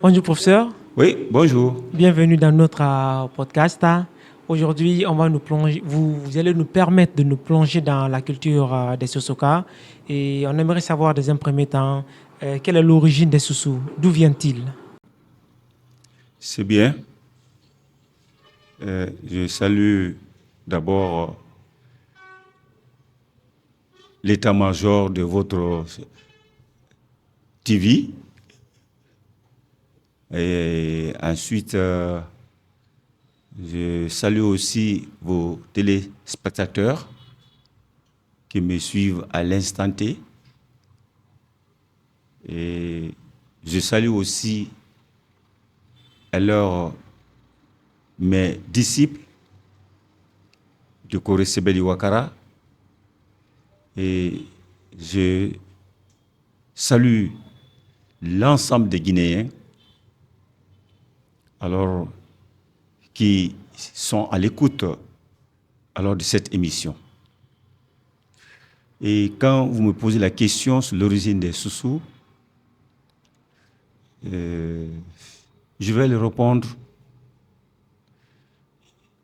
Bonjour professeur, Oui, bonjour. bienvenue dans notre podcast. Aujourd'hui, on va nous plonger, vous allez nous permettre de nous plonger dans la culture des Sosoka et on aimerait savoir dans un premier temps quelle est l'origine des Soussous, d'où vient-il? C'est bien. Je salue d'abord l'état-major de votre TV et ensuite je salue aussi vos téléspectateurs qui me suivent à l'instant T et je salue aussi alors mes disciples de Kore Sebeli Wakara et je salue l'ensemble des Guinéens alors qui sont à l'écoute alors de cette émission. Et quand vous me posez la question sur l'origine des Soussous, je vais le répondre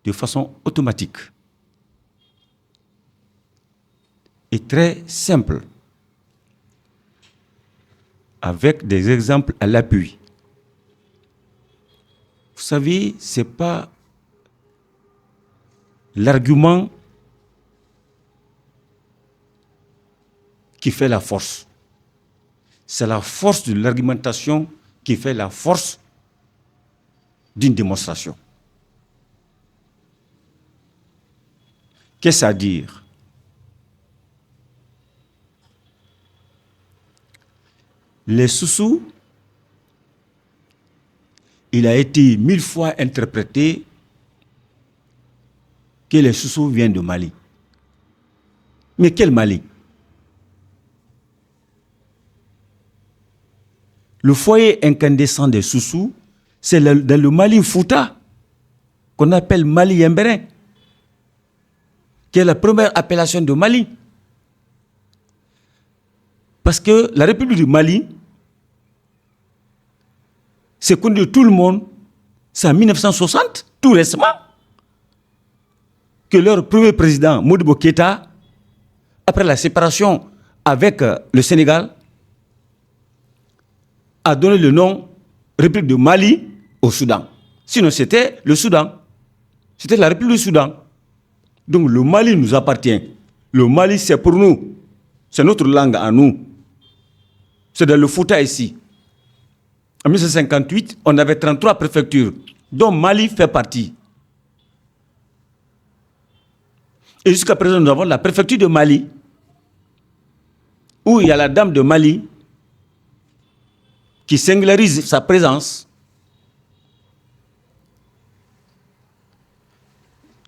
de façon automatique et très simple, avec des exemples à l'appui. Vous savez, ce n'est pas l'argument qui fait la force. C'est la force de l'argumentation qui fait la force d'une démonstration. Qu'est-ce à dire? Les Soussous, il a été 1000 fois interprété que les Soussous viennent de Mali. Mais quel Mali? Le foyer incandescent des Soussous, c'est dans le Mali Fouta, qu'on appelle Mali Yembérin, qui est la première appellation de Mali. Parce que la République du Mali, c'est connu de tout le monde, c'est en 1960, tout récemment, que leur premier président, Modibo Keïta, après la séparation avec le Sénégal, a donné le nom République du Mali au Soudan. Sinon, c'était le Soudan. C'était la République du Soudan. Donc, le Mali nous appartient. Le Mali, c'est pour nous. C'est notre langue à nous. C'est dans le Fouta ici. En 1958, on avait 33 préfectures, dont Mali fait partie. Et jusqu'à présent, nous avons la préfecture de Mali, où il y a la dame de Mali qui singularise sa présence.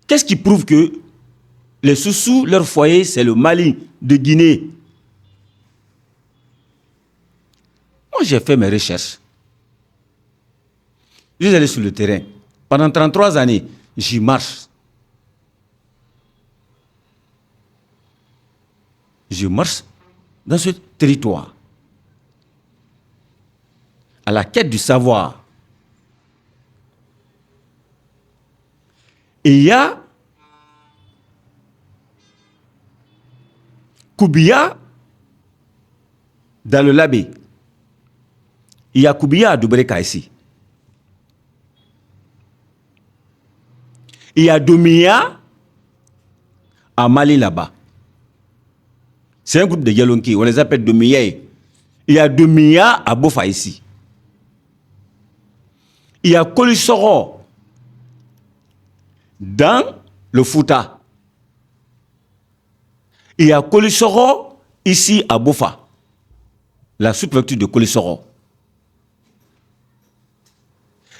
Qu'est-ce qui prouve que les Soussous, leur foyer, c'est le Mali de Guinée? Moi, j'ai fait mes recherches. Je suis allé sur le terrain. Pendant 33 années, j'y marche. Je marche dans ce territoire, à la quête du savoir. Et il y a Koubia dans le Labé. Il y a Koubia à Doubreka ici. Il y a Domia à Mali là-bas. C'est un groupe de Yalonki, on les appelle Domia. Il y a Domia à Bofa ici. Il y a Kolisoro dans le Fouta. Il y a Kolisoro ici à Bofa, la sous-préfecture de Kolisoro.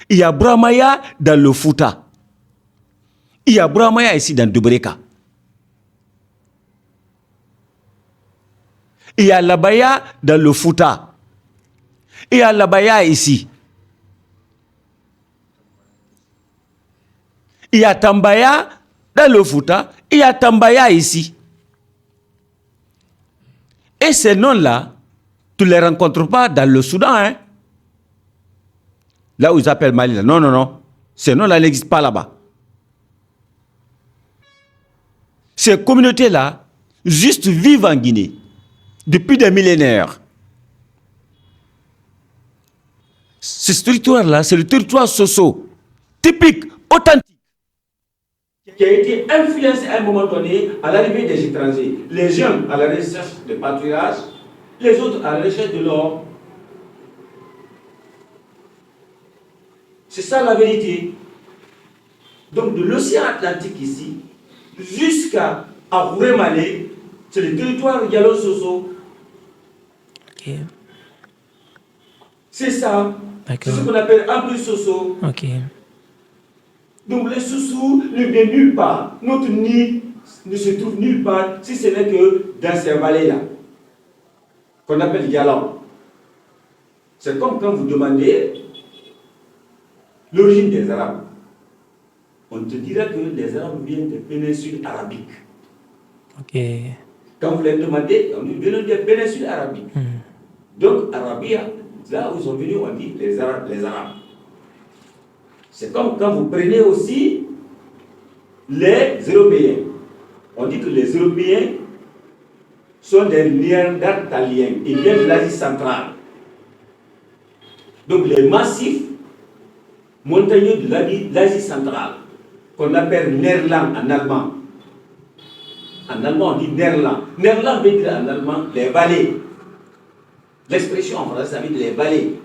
Il y a Bramaya dans le Fouta. Il y a Bramaya ici dans Doubreka. Il y a Labaya dans le Fouta. Il y a Labaya ici. Il y a Tambaya dans le Fouta. Il y a Tambaya ici. Et ces noms-là, tu ne les rencontres pas dans le Soudan. Hein? Là où ils appellent Mali, là. Non, non, non. Ces noms-là n'existent pas là-bas. Ces communautés-là, juste vivent en Guinée, depuis des millénaires. Ce territoire-là, c'est le territoire Soso, typique, authentique, qui a été influencé à un moment donné à l'arrivée des étrangers. Les jeunes à la recherche de pâturage, les autres à la recherche de l'or. C'est ça la vérité. Donc de l'océan Atlantique ici, jusqu'à Aouré-Malé, c'est le territoire Yalo-Soso. Ok. C'est ça. C'est ce qu'on appelle Abri-Soso. Ok. Donc les Soussous ne viennent nulle part. Notre nid ne se trouve nulle part, si ce n'est que dans ces vallées-là, qu'on appelle Yalan. C'est comme quand vous demandez l'origine des Arabes. On te dira que les Arabes viennent des péninsules arabiques. Ok. Quand vous les demandez, on dit venons des péninsules arabiques. Donc, Arabia, là où ils sont venus, on dit les Arabes. C'est comme quand vous prenez aussi les Européens. On dit que les Européens sont des Néandertaliens. Ils viennent de l'Asie centrale. Donc, les massifs montagneux de l'Asie centrale, qu'on appelle Nerland en allemand. En allemand, on dit Nerland. Nerland veut dire en allemand les vallées. L'expression en français, ça veut dire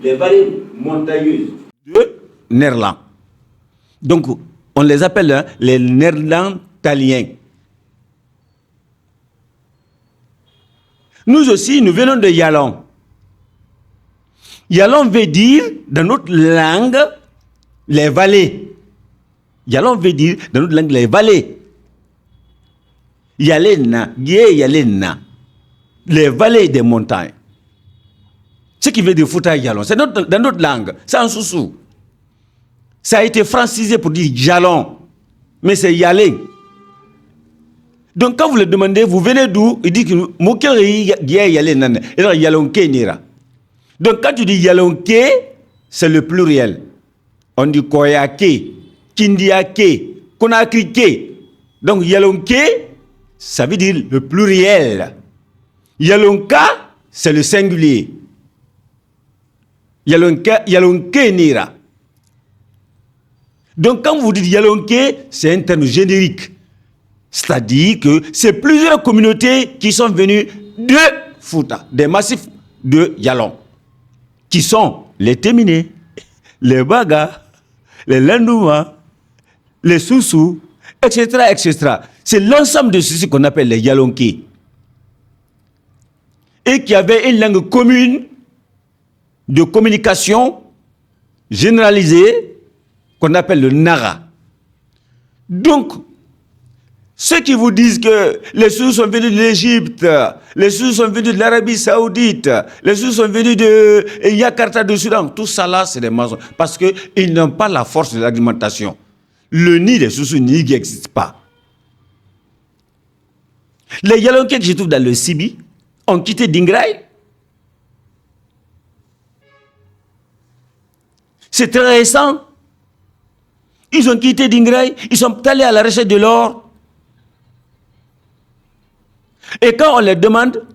les vallées montagneuses de Nerland. Donc, on les appelle les Néerlandaliens. Nous aussi, nous venons de Yalon. Yalon veut dire, dans notre langue, les vallées. Yalon veut dire, dans notre langue, les vallées. Yalena, Yalena. Les vallées des montagnes. Ce qui veut dire Fouta Yalon, c'est dans notre langue, c'est en sous-sous. Ça a été francisé pour dire Yalon, mais c'est Yalé. Donc quand vous le demandez, vous venez d'où? Il dit que Yalonké nira. Donc quand tu dis Yalonké, c'est le pluriel. On dit Koyake, Kindiake, Konakrike. Donc Yalonké, ça veut dire le pluriel. Yalonka, c'est le singulier. Yalonké nira. Donc quand vous dites Yalonké, c'est un terme générique. C'est-à-dire que c'est plusieurs communautés qui sont venues de Fouta, des massifs de Yalon, qui sont les Téminés, les Baga, les Landouma, les Soussous, etc., etc. C'est l'ensemble de ceux qu'on appelle les Yalonké. Et qui avaient une langue commune de communication généralisée qu'on appelle le Nara. Donc, ceux qui vous disent que les Soussous sont venus de l'Égypte, les Soussous sont venus de l'Arabie Saoudite, les Soussous sont venus de Yakarta du Soudan, tout ça là, c'est des mensonges. Parce qu'ils n'ont pas la force de l'argumentation. Le nid des Soussous n'existe pas. Les Yalonké que je trouve dans le Sibi ont quitté Dingraï. C'est très récent. Ils ont quitté Dingraï, ils sont allés à la recherche de l'or. Et quand on les demande,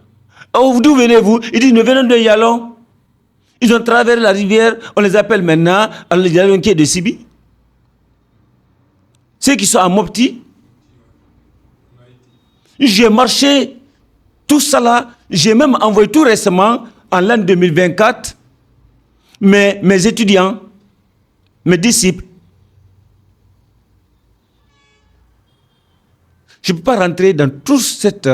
oh, d'où venez-vous? Ils disent, nous venons de Yalon. Ils ont traversé la rivière, on les appelle maintenant les Yalonké de Sibi. Ceux qui sont à Mopti. J'ai marché, tout ça là, j'ai même envoyé tout récemment, en l'an 2024, mes étudiants, mes disciples. Je ne peux pas rentrer dans toute cette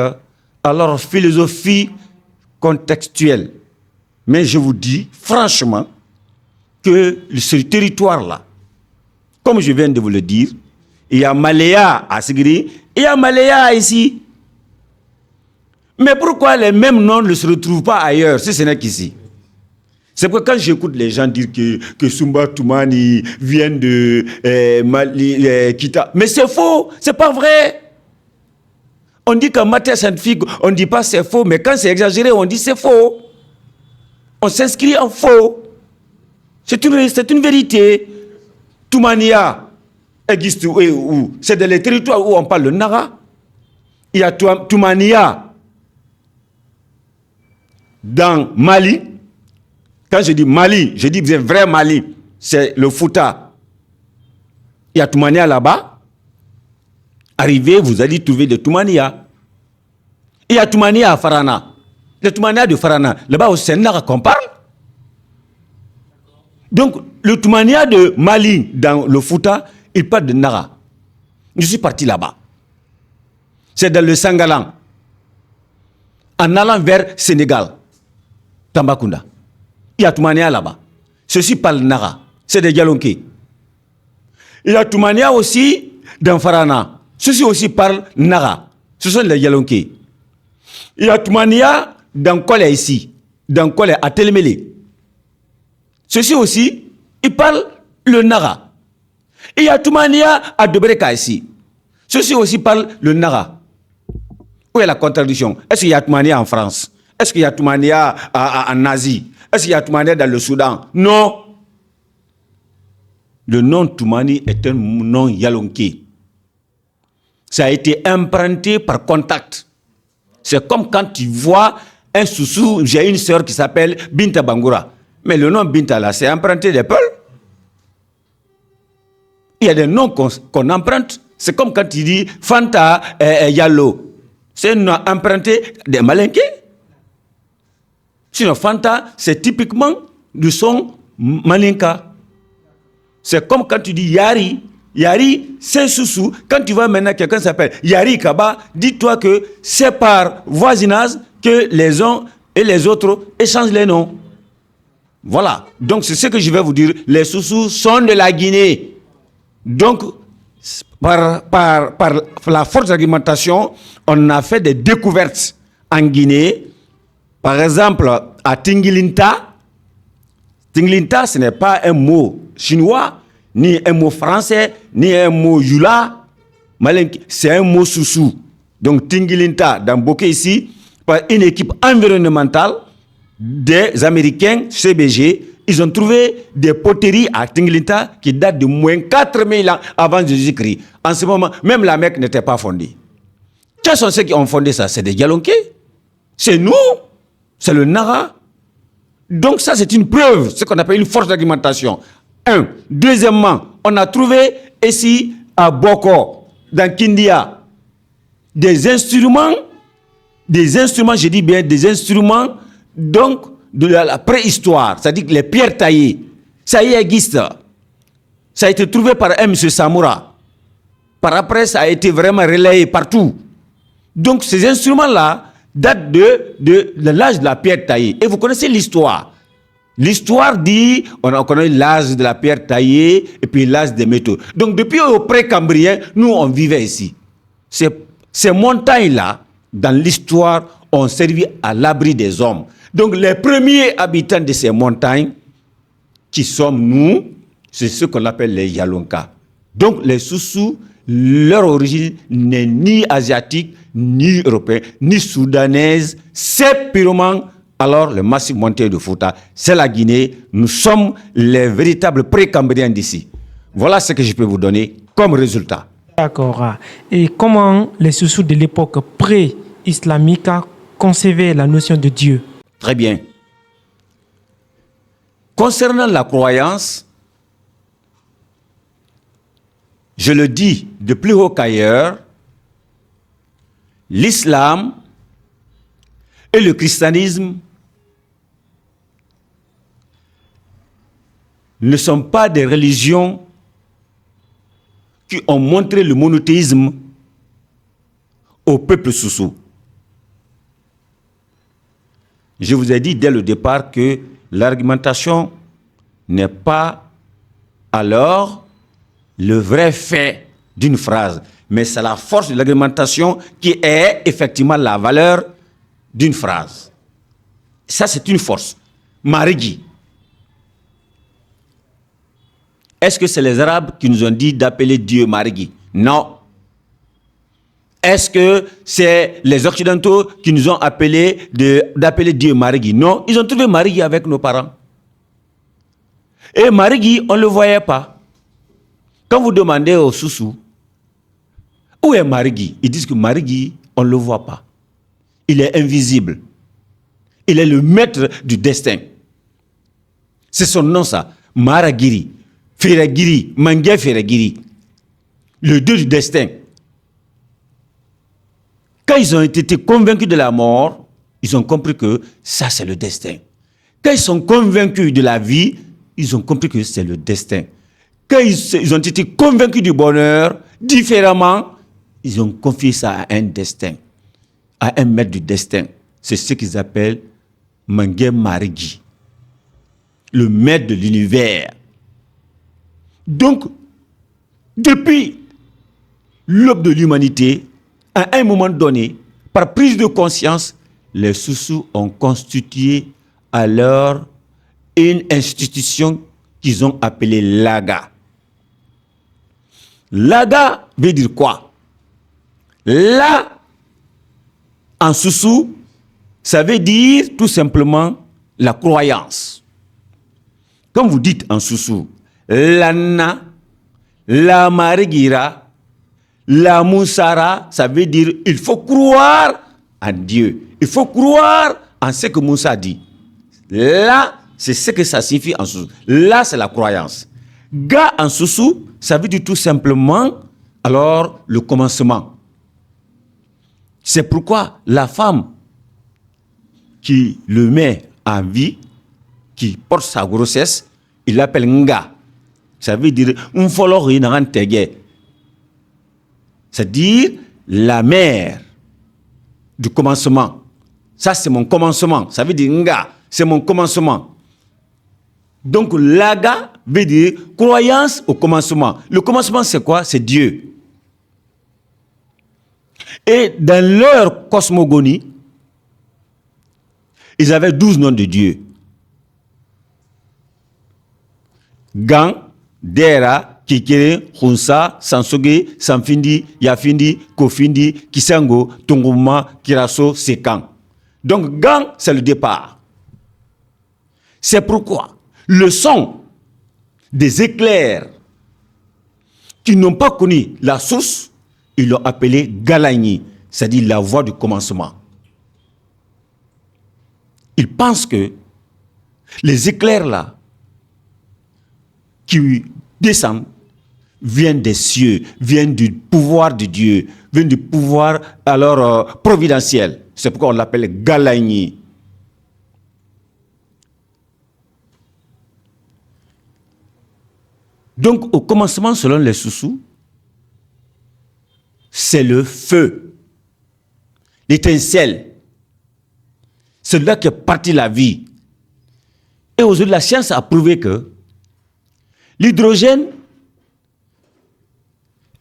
alors, philosophie contextuelle. Mais je vous dis franchement que ce territoire-là, comme je viens de vous le dire, il y a Maléa à Sigri, et il y a Maléa ici. Mais pourquoi les mêmes noms ne se retrouvent pas ailleurs, si ce n'est qu'ici? C'est pourquoi quand j'écoute les gens dire que Sumba Toumani vient de Mali, Kita, mais c'est faux, c'est pas vrai. On dit qu'en matière scientifique, on ne dit pas c'est faux, mais quand c'est exagéré, on dit c'est faux. On s'inscrit en faux. C'est une vérité. Toumania existe où? C'est dans les territoires où on parle le Nara. Il y a Toumania dans Mali. Quand je dis Mali, je dis bien vrai Mali. C'est le Fouta. Il y a Toumania là-bas. Arrivez, vous allez trouver de Toumania. Il y a Toumania à Farana. Le Toumania de Farana. Là-bas, c'est Nara qu'on parle. Donc, le Toumania de Mali, dans le Fouta, il parle de Nara. Je suis parti là-bas. C'est dans le Sangalan. En allant vers Sénégal, Tambacounda. Il y a Toumania là-bas. Ceci parle Nara. C'est des Dialonké. Il y a Toumania aussi dans Farana. Ceci aussi parle Nara. Ce sont les Dialonké. Il y a Toumania dans Kolé ici. Dans Kolé à Télémélé. Ceci aussi, il parle le Nara. Il y a Toumania à Debreka ici. Ceci aussi parle le Nara. Où est la contradiction? Est-ce qu'il y a Toumania en France? Est-ce qu'il y a Toumania en Asie? Est-ce qu'il y a Toumania dans le Soudan? Non. Le nom Toumani est un nom yalonké. Ça a été emprunté par contact. C'est comme quand tu vois un soussou, j'ai une sœur qui s'appelle Binta Bangoura. Mais le nom Binta là, c'est emprunté des Peuls. Il y a des noms qu'on emprunte. C'est comme quand tu dis Fanta Yalo. C'est un nom emprunté des Malinqués. Sinon, Fanta, c'est typiquement du son Malinka. C'est comme quand tu dis Yari. Yari, c'est Soussou. Quand tu vois maintenant quelqu'un s'appelle Yari Kaba, dis-toi que c'est par voisinage que les uns et les autres échangent les noms. Voilà. Donc, c'est ce que je vais vous dire. Les Soussous sont de la Guinée. Donc, par la forte argumentation, on a fait des découvertes en Guinée. Par exemple, à Tingilinta. Tingilinta, ce n'est pas un mot chinois, ni un mot français, ni un mot yula. C'est un mot Soussou. Donc, Tingilinta, dans Boké ici, par une équipe environnementale des Américains, CBG, ils ont trouvé des poteries à Tingilinta qui datent de moins 4000 ans avant Jésus-Christ. En ce moment, même la Mecque n'était pas fondée. Quels sont ceux qui ont fondé ça? C'est des Dialonké. C'est nous. C'est le Nara. Donc ça, c'est une preuve, ce qu'on appelle une force d'argumentation. Un. Deuxièmement, on a trouvé ici, à Boko, dans Kindia, des instruments, je dis bien des instruments, donc, de la préhistoire, c'est-à-dire que les pierres taillées, ça y existe. Ça a été trouvé par M. Samoura. Par après, ça a été vraiment relayé partout. Donc, ces instruments-là datent de l'âge de la pierre taillée. Et vous connaissez l'histoire. L'histoire dit, on connaît l'âge de la pierre taillée et puis l'âge des métaux. Donc, depuis au pré-cambrien, nous, on vivait ici. Ces montagnes-là, dans l'histoire, ont servi à l'abri des hommes. Donc, les premiers habitants de ces montagnes, qui sommes nous, c'est ce qu'on appelle les Yalonka. Donc, les Soussous, leur origine n'est ni asiatique, ni européenne, ni soudanaise. C'est purement, alors, le massif montagneux de Fouta. C'est la Guinée. Nous sommes les véritables pré-cambriens d'ici. Voilà ce que je peux vous donner comme résultat. D'accord. Et comment les Soussous de l'époque pré-islamique concevaient la notion de Dieu? Très bien. Concernant la croyance, je le dis de plus haut qu'ailleurs, l'islam et le christianisme ne sont pas des religions qui ont montré le monothéisme au peuple Soussou. Je vous ai dit dès le départ que l'argumentation n'est pas alors le vrai fait d'une phrase, mais c'est la force de l'argumentation qui est effectivement la valeur d'une phrase. Ça, c'est une force. Marigi. Est-ce que c'est les Arabes qui nous ont dit d'appeler Dieu Marigi? Non. Est-ce que c'est les Occidentaux qui nous ont appelé d'appeler Dieu Marigi? Non, ils ont trouvé Marigi avec nos parents. Et Marigui, on ne le voyait pas. Quand vous demandez aux Soussous, où est Marigui? Ils disent que Marigui, on ne le voit pas. Il est invisible. Il est le maître du destin. C'est son nom ça. Maragiri, Feragiri, Mangué Feragiri. Le dieu du destin. Quand ils ont été convaincus de la mort, ils ont compris que ça c'est le destin. Quand ils sont convaincus de la vie, ils ont compris que c'est le destin. Quand ils ont été convaincus du bonheur, différemment, ils ont confié ça à un destin, à un maître du destin. C'est ce qu'ils appellent Mangué Marigui, le maître de l'univers. Donc, depuis l'aube de l'humanité, à un moment donné, par prise de conscience, les Soussous ont constitué alors une institution qu'ils ont appelée l'Aga. L'Aga veut dire quoi? La, en Soussou, ça veut dire tout simplement la croyance. Quand vous dites en Soussou, l'Anna, la Marigira, la Moussara, ça veut dire il faut croire en Dieu. Il faut croire en ce que Moussa dit. Là, c'est ce que ça signifie en Soussou. Là, c'est la croyance. Ga en Soussou, ça veut dire tout simplement, alors, le commencement. C'est pourquoi la femme qui le met en vie, qui porte sa grossesse, il l'appelle Nga. Ça veut dire c'est-à-dire la mère du commencement. Ça, c'est mon commencement. Ça veut dire Nga, c'est mon commencement. Donc, l'Aga veut dire croyance au commencement. Le commencement, c'est quoi? C'est Dieu. Et dans leur cosmogonie, ils avaient 12 noms de Dieu. Gang, Dera, Kikere, Khunsa, Sansoge, Sanfindi, Yafindi, Kofindi, Kisango, Tonguma, Kiraso, Sekan. Donc, Gang, c'est le départ. C'est pourquoi le son des éclairs qui n'ont pas connu la source, ils l'ont appelé Galagni, c'est-à-dire la voix du commencement. Ils pensent que les éclairs là, qui descendent, viennent des cieux, viennent du pouvoir de Dieu, viennent du pouvoir alors providentiel. C'est pourquoi on l'appelle Galagni. Donc, au commencement, selon les Soussous, c'est le feu, l'étincelle. C'est là qu'est partie la vie. Et aujourd'hui, la science a prouvé que l'hydrogène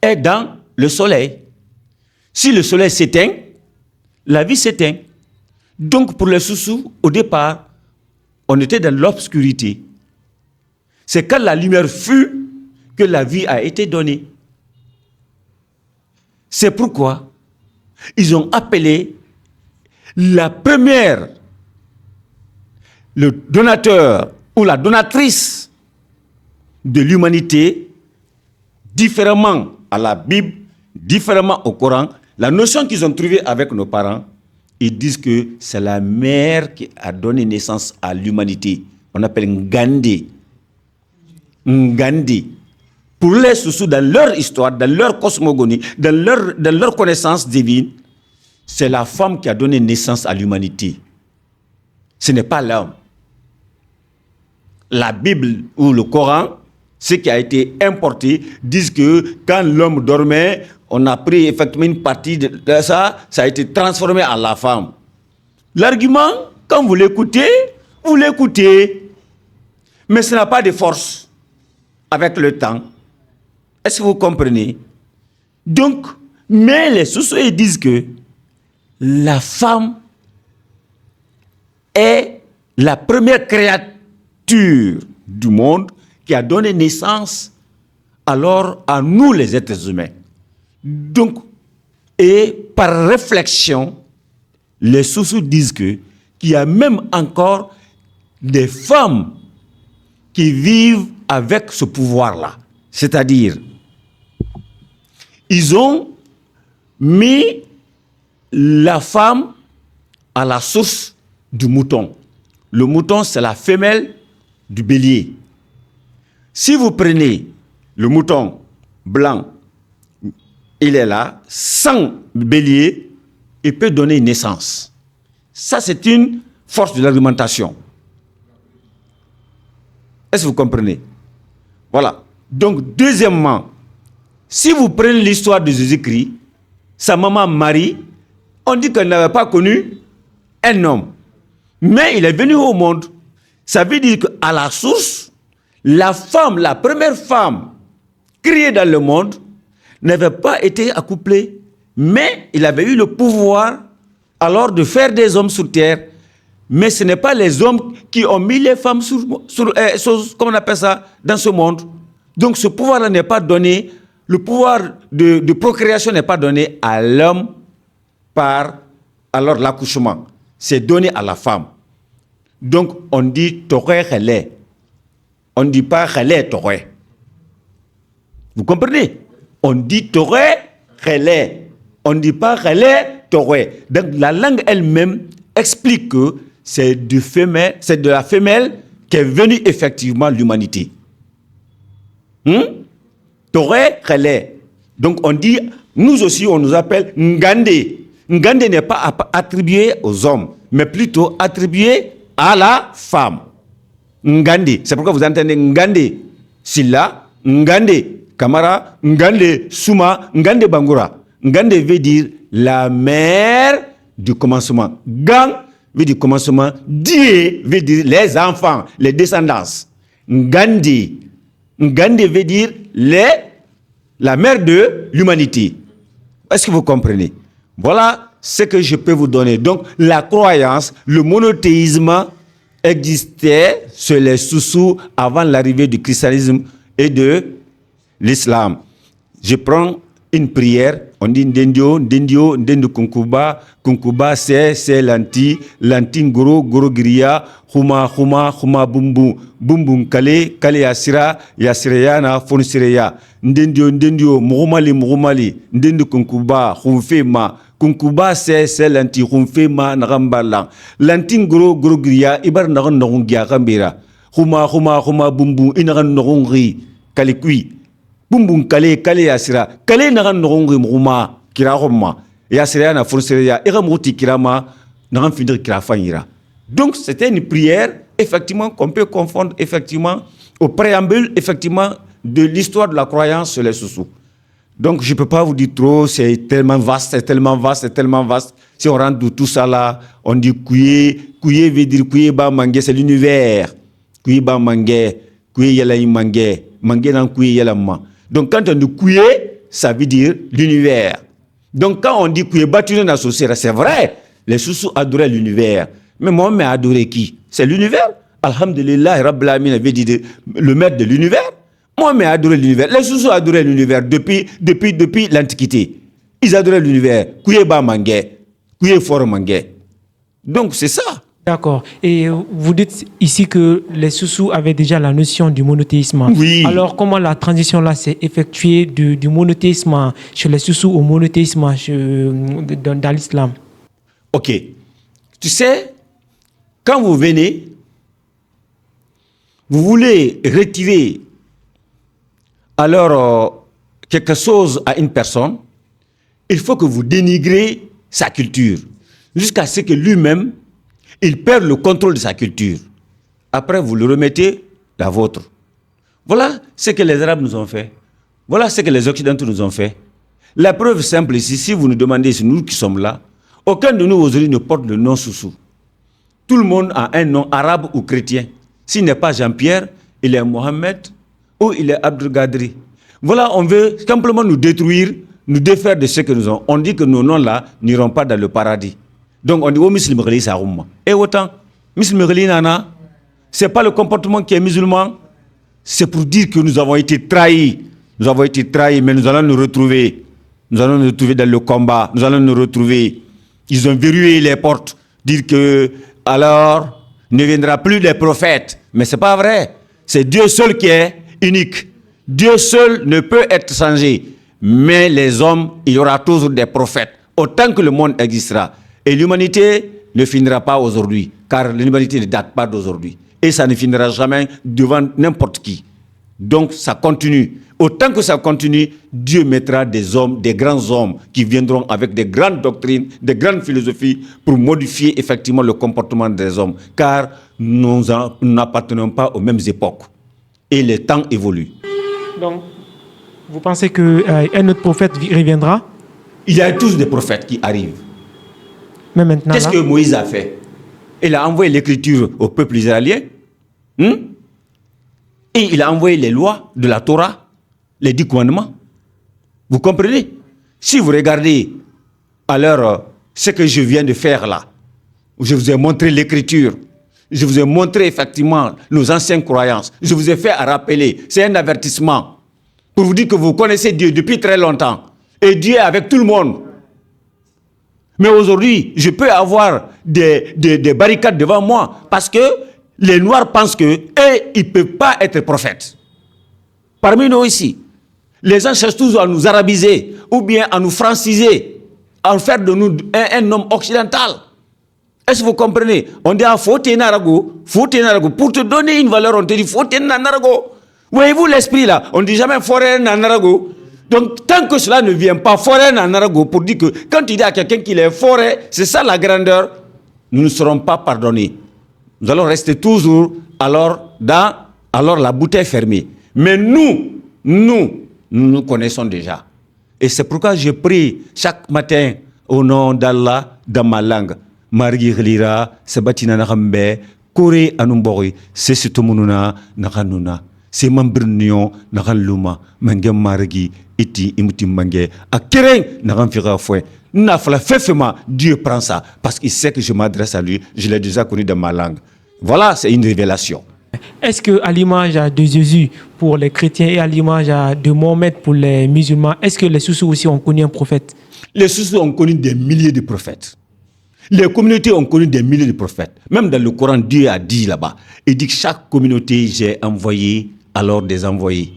est dans le soleil. Si le soleil s'éteint, la vie s'éteint. Donc, pour les Soussous, au départ, on était dans l'obscurité. C'est quand la lumière fut que la vie a été donnée. C'est pourquoi ils ont appelé la première, le donateur ou la donatrice de l'humanité, différemment à la Bible, différemment au Coran, la notion qu'ils ont trouvée avec nos parents, ils disent que c'est la mère qui a donné naissance à l'humanité. On appelle Ngandi. Ngandi. Pour les Soussous, dans leur histoire, dans leur cosmogonie, dans leur connaissance divine, c'est la femme qui a donné naissance à l'humanité. Ce n'est pas l'homme. La Bible ou le Coran, ce qui a été importé, disent que quand l'homme dormait, on a pris effectivement une partie de ça, ça a été transformé en la femme. L'argument, quand vous l'écoutez, mais ce n'a pas de force avec le temps. Est-ce que vous comprenez? Donc, mais les Soussous disent que la femme est la première créature du monde qui a donné naissance alors à nous les êtres humains. Donc, et par réflexion, les Soussous disent qu'il y a même encore des femmes qui vivent avec ce pouvoir-là. C'est-à-dire, ils ont mis la femme à la source du mouton. Le mouton, c'est la femelle du bélier. Si vous prenez le mouton blanc, il est là, sans bélier, il peut donner naissance. Ça, c'est une force de l'argumentation. Est-ce que vous comprenez? Voilà. Donc, deuxièmement, si vous prenez l'histoire de Jésus-Christ, sa maman Marie, on dit qu'elle n'avait pas connu un homme. Mais il est venu au monde. Ça veut dire qu'à la source, la femme, la première femme créée dans le monde, n'avait pas été accouplée. Mais il avait eu le pouvoir alors de faire des hommes sur terre. Mais ce n'est pas les hommes qui ont mis les femmes comment on appelle ça, dans ce monde. Donc ce pouvoir-là n'est pas donné, le pouvoir de procréation n'est pas donné à l'homme par alors l'accouchement. C'est donné à la femme. Donc on dit Toré Relais. On ne dit pas Relais Toré. Vous comprenez? On dit Toré Relais. On ne dit pas Relais Toré. Donc la langue elle-même explique que c'est de la femelle qu'est venue effectivement l'humanité. Toré Relais. Donc on dit, nous aussi on nous appelle Ngande. Ngande n'est pas attribué aux hommes, mais plutôt attribué à la femme. Ngande. C'est pourquoi vous entendez Ngande Silla, Ngande Kamara, Ngande Souma, Ngande Bangura. Ngande veut dire la mère du commencement. Gang veut dire commencement. Die veut dire les enfants, les descendances. Ngande. Ngande veut dire la mère de l'humanité. Est-ce que vous comprenez? Voilà ce que je peux vous donner. Donc, la croyance, le monothéisme existait chez les Soussous avant l'arrivée du christianisme et de l'islam. Je prends une prière, on dit Ndendio, Ndendio, Ndendu Kunkuba, Kunkuba c'est lanti, lanti goro, goro griya, Huma, Huma, Huma bumbu, bumbum kale, kale yasira, yasireyana, fonsireya, Ndendio, Ndendio, Murumali, Murumali, Ndendu Kunkuba, Humfema, Kunkuba c'est lanti, Humfema, Narambala, lanti goro, goro griya, Ibar Naran Narungia Rambira, Huma, Huma, Huma bumbu, Inaran Narungri, Kale kui. Bumbum kale yasira kale nagan nongi muma kirahoma yasira na forceria eramuti kirama nagan finir kirafanyira. Donc c'était une prière effectivement qu'on peut confondre effectivement au préambule effectivement de l'histoire de la croyance sur les Soussous. Donc je peux pas vous dire trop, c'est tellement vaste, c'est tellement vaste, c'est tellement vaste. Si on rentre de tout ça là, on dit kuye veut dire kuye ba mangé, c'est l'univers. Kuye ba mangé, kuye yala mangé, mangé nan kuye yala ma. Donc quand on dit Kouye, ça veut dire l'univers. Donc quand on dit Kouye battu dans la société, c'est vrai, les Soussous adoraient l'univers. Mais Mohamed a adoré qui? C'est l'univers. Alhamdulillah, Rabbil Alamin avait dit le maître de l'univers. Mohamed a adoré l'univers. Les Soussous adoraient l'univers depuis l'Antiquité. Ils adoraient l'univers. Kouye ba mangé, Kouye fort mangé. Donc c'est ça. D'accord. Et vous dites ici que les Soussous avaient déjà la notion du monothéisme. Oui. Alors, comment la transition là s'est effectuée du monothéisme chez les Soussous au monothéisme dans l'islam? Ok. Tu sais, quand vous venez, vous voulez retirer alors quelque chose à une personne, il faut que vous dénigrez sa culture jusqu'à ce que lui-même il perd le contrôle de sa culture. Après, vous le remettez la vôtre. Voilà ce que les Arabes nous ont fait. Voilà ce que les Occidentaux nous ont fait. La preuve simple ici, si vous nous demandez, c'est nous qui sommes là, aucun de nous aujourd'hui ne porte le nom Soussou. Tout le monde a un nom arabe ou chrétien. S'il n'est pas Jean-Pierre, il est Mohamed ou il est Abdul Gadri. Voilà, on veut simplement nous détruire, nous défaire de ce que nous avons. On dit que nos noms-là n'iront pas dans le paradis. Donc on dit au musulman ça rumma. Et autant musulman nana, c'est pas le comportement qui est musulman, c'est pour dire que nous avons été trahis. Nous avons été trahis, mais nous allons nous retrouver. Nous allons nous retrouver dans le combat. Nous allons nous retrouver. Ils ont verrouillé les portes, dire que alors ne viendra plus les prophètes. Mais c'est pas vrai. C'est Dieu seul qui est unique. Dieu seul ne peut être changé. Mais les hommes, il y aura toujours des prophètes. Autant que le monde existera. Et l'humanité ne finira pas aujourd'hui. Car l'humanité ne date pas d'aujourd'hui. Et ça ne finira jamais devant n'importe qui. Donc ça continue. Autant que ça continue, Dieu mettra des hommes, des grands hommes qui viendront avec des grandes doctrines, des grandes philosophies pour modifier effectivement le comportement des hommes. Car nous n'appartenons pas aux mêmes époques. Et les temps évoluent. Donc, vous pensez qu'un autre prophète reviendra? Il y a tous des prophètes qui arrivent. Mais maintenant, qu'est-ce que Moïse a fait? Il a envoyé l'écriture au peuple israélien. Et il a envoyé les lois de la Torah, les 10 commandements. Vous comprenez? Si vous regardez alors ce que je viens de faire là, je vous ai montré l'écriture, je vous ai montré effectivement nos anciennes croyances, je vous ai fait rappeler, c'est un avertissement pour vous dire que vous connaissez Dieu depuis très longtemps et Dieu est avec tout le monde. Mais aujourd'hui, je peux avoir des barricades devant moi parce que les Noirs pensent qu'ils ne peuvent pas être prophètes. Parmi nous ici, les gens cherchent toujours à nous arabiser ou bien à nous franciser, à faire de nous un homme occidental. Est-ce que vous comprenez? On dit « faut tenir narago ». Pour te donner une valeur, on te dit « faut tenir narago ». Voyez-vous l'esprit là? On ne dit jamais « forêt narago ». Donc, tant que cela ne vient pas, forêt narago, pour dire que quand tu dis à quelqu'un qu'il est forêt, c'est ça la grandeur, nous ne serons pas pardonnés. Nous allons rester toujours alors la bouteille fermée. Mais nous connaissons déjà. Et c'est pourquoi je prie chaque matin au nom d'Allah dans ma langue. Margi Ghlira, Sebatina Narambe, Kore Anumbori, Sesitomununa, Naranuna, Semambrunion, Naranluma, Mangem Margi, Iti, Imutim Mange, Akeren, Naranfira Fouet. Nafla Fefema, Dieu prend ça, parce qu'il sait que je m'adresse à lui, je l'ai déjà connu dans ma langue. Voilà, c'est une révélation. Est-ce qu'à l'image de Jésus pour les chrétiens et à l'image de Mohamed pour les musulmans, est-ce que les Soussous aussi ont connu un prophète? Les Soussous ont connu des milliers de prophètes. Les communautés ont connu des milliers de prophètes. Même dans le Coran, Dieu a dit là-bas, il dit que chaque communauté, j'ai envoyé alors des envoyés.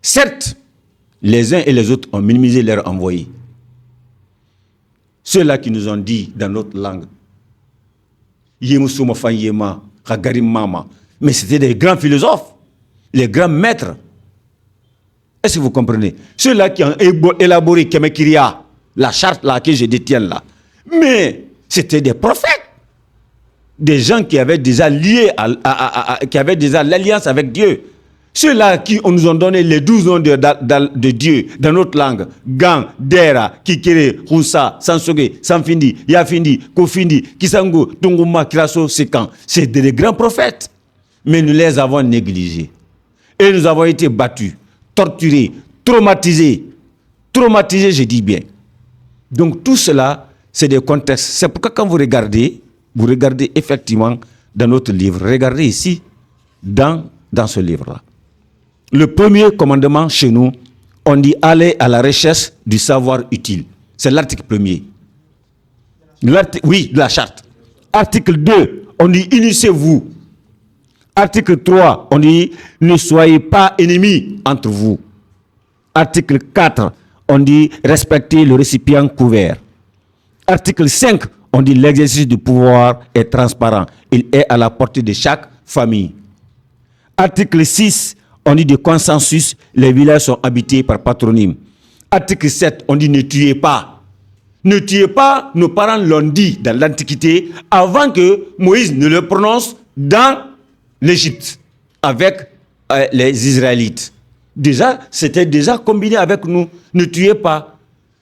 Certes, les uns et les autres ont minimisé leurs envoyés. Ceux-là qui nous ont dit dans notre langue, mais c'était des grands philosophes, les grands maîtres. Est-ce que vous comprenez? Ceux-là qui ont élaboré Kemekiria, la charte là que je détiens là. Mais c'était des prophètes. Des gens qui avaient déjà lié qui avaient déjà l'alliance avec Dieu. Ceux-là qui nous ont donné les 12 noms de Dieu dans notre langue. Gan, Dera, Kikere, Roussa, Sansoge, Sanfindi, Yafindi, Kofindi, Kisango, Tunguma, Kiraso, Sekan. C'est des grands prophètes. Mais nous les avons négligés. Et nous avons été battus, torturés, traumatisés. Traumatisés, je dis bien. Donc tout cela, c'est des contextes. C'est pourquoi quand vous regardez effectivement dans notre livre, regardez ici, dans ce livre-là. Le premier commandement chez nous, on dit aller à la recherche du savoir utile. C'est l'article 1er. Oui, de la charte. Article 2, on dit unissez-vous. Article 3, on dit ne soyez pas ennemis entre vous. Article 4, on dit respectez le récipient couvert. Article 5, on dit l'exercice du pouvoir est transparent. Il est à la portée de chaque famille. Article 6, on dit de consensus, les villages sont habités par patronyme. Article 7, on dit ne tuez pas. Ne tuez pas, nos parents l'ont dit dans l'Antiquité, avant que Moïse ne le prononce dans l'Égypte, avec les Israélites. Déjà, c'était déjà combiné avec nous. Ne tuez pas.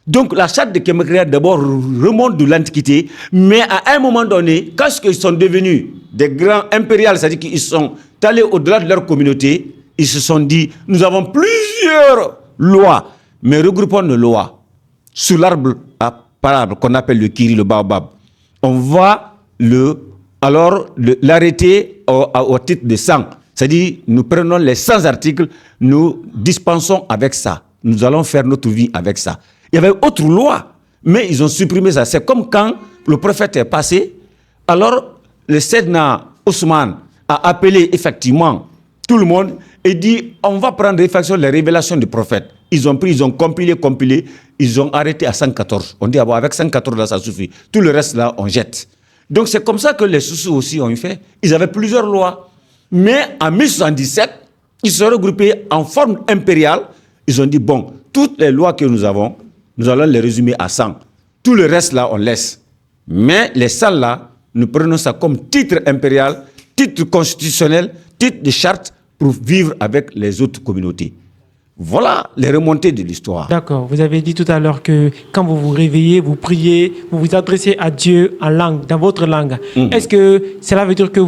Donc la charte de Kemekiria d'abord remonte de l'Antiquité, mais à un moment donné, quand ils sont devenus des grands impériales, c'est-à-dire qu'ils sont allés au-delà de leur communauté, ils se sont dit, nous avons plusieurs lois, mais regroupons nos lois sous l'arbre à parable qu'on appelle le kiri, le baobab. On va l'arrêter au titre de 100. C'est-à-dire, nous prenons les 100 articles, nous dispensons avec ça. Nous allons faire notre vie avec ça. Il y avait autre loi, mais ils ont supprimé ça. C'est comme quand le prophète est passé, alors le Sedna Ousmane a appelé effectivement tout le monde et dit on va prendre réflexion les révélations du prophète. Ils ont pris, ils ont compilé, ils ont arrêté à 114. On dit avec 114 là ça suffit. Tout le reste là on jette. Donc c'est comme ça que les Soussous aussi ont fait. Ils avaient plusieurs lois. Mais en 1077, ils se sont regroupés en forme impériale. Ils ont dit bon, toutes les lois que nous avons, nous allons les résumer à 100. Tout le reste là on laisse. Mais les 100 là, nous prenons ça comme titre impérial, titre constitutionnel, titre de charte pour vivre avec les autres communautés. Voilà les remontées de l'histoire. D'accord. Vous avez dit tout à l'heure que quand vous vous réveillez, vous priez, vous vous adressez à Dieu en langue, dans votre langue. Est-ce que cela veut dire que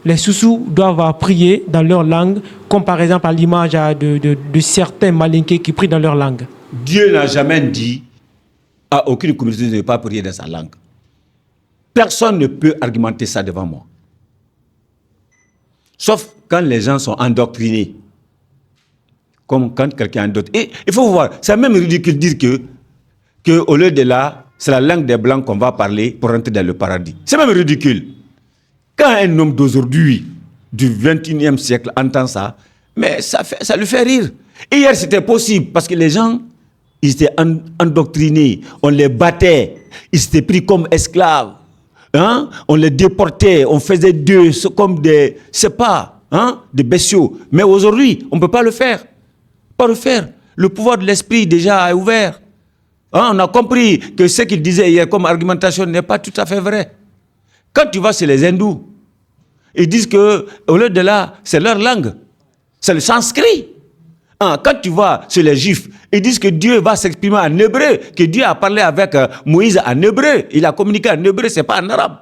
les Soussous doivent prier dans leur langue, comme par exemple à l'image de certains Malinké qui prient dans leur langue? Dieu n'a jamais dit à aucune communauté de ne pas prier dans sa langue. Personne ne peut argumenter ça devant moi. Sauf quand les gens sont endoctrinés. Comme quand quelqu'un est endoctriné. Et il faut voir, c'est même ridicule de dire que au lieu de là, c'est la langue des Blancs qu'on va parler pour rentrer dans le paradis. C'est même ridicule. Quand un homme d'aujourd'hui, du 21e siècle, entend ça, mais ça lui fait rire. Et hier, c'était possible parce que les gens, ils étaient endoctrinés, on les battait, ils étaient pris comme esclaves. Hein? On les déportait, on faisait d'eux comme des, des bestiaux. Mais aujourd'hui, on ne peut pas le faire. Pas le faire. Le pouvoir de l'esprit déjà est ouvert. Hein? On a compris que ce qu'il disait hier comme argumentation n'est pas tout à fait vrai. Quand tu vas chez les hindous, ils disent que au lieu de là, c'est leur langue. C'est le sanskrit. Hein? Quand tu vas chez les juifs, ils disent que Dieu va s'exprimer en hébreu, que Dieu a parlé avec Moïse en hébreu. Il a communiqué en hébreu, c'est pas en arabe.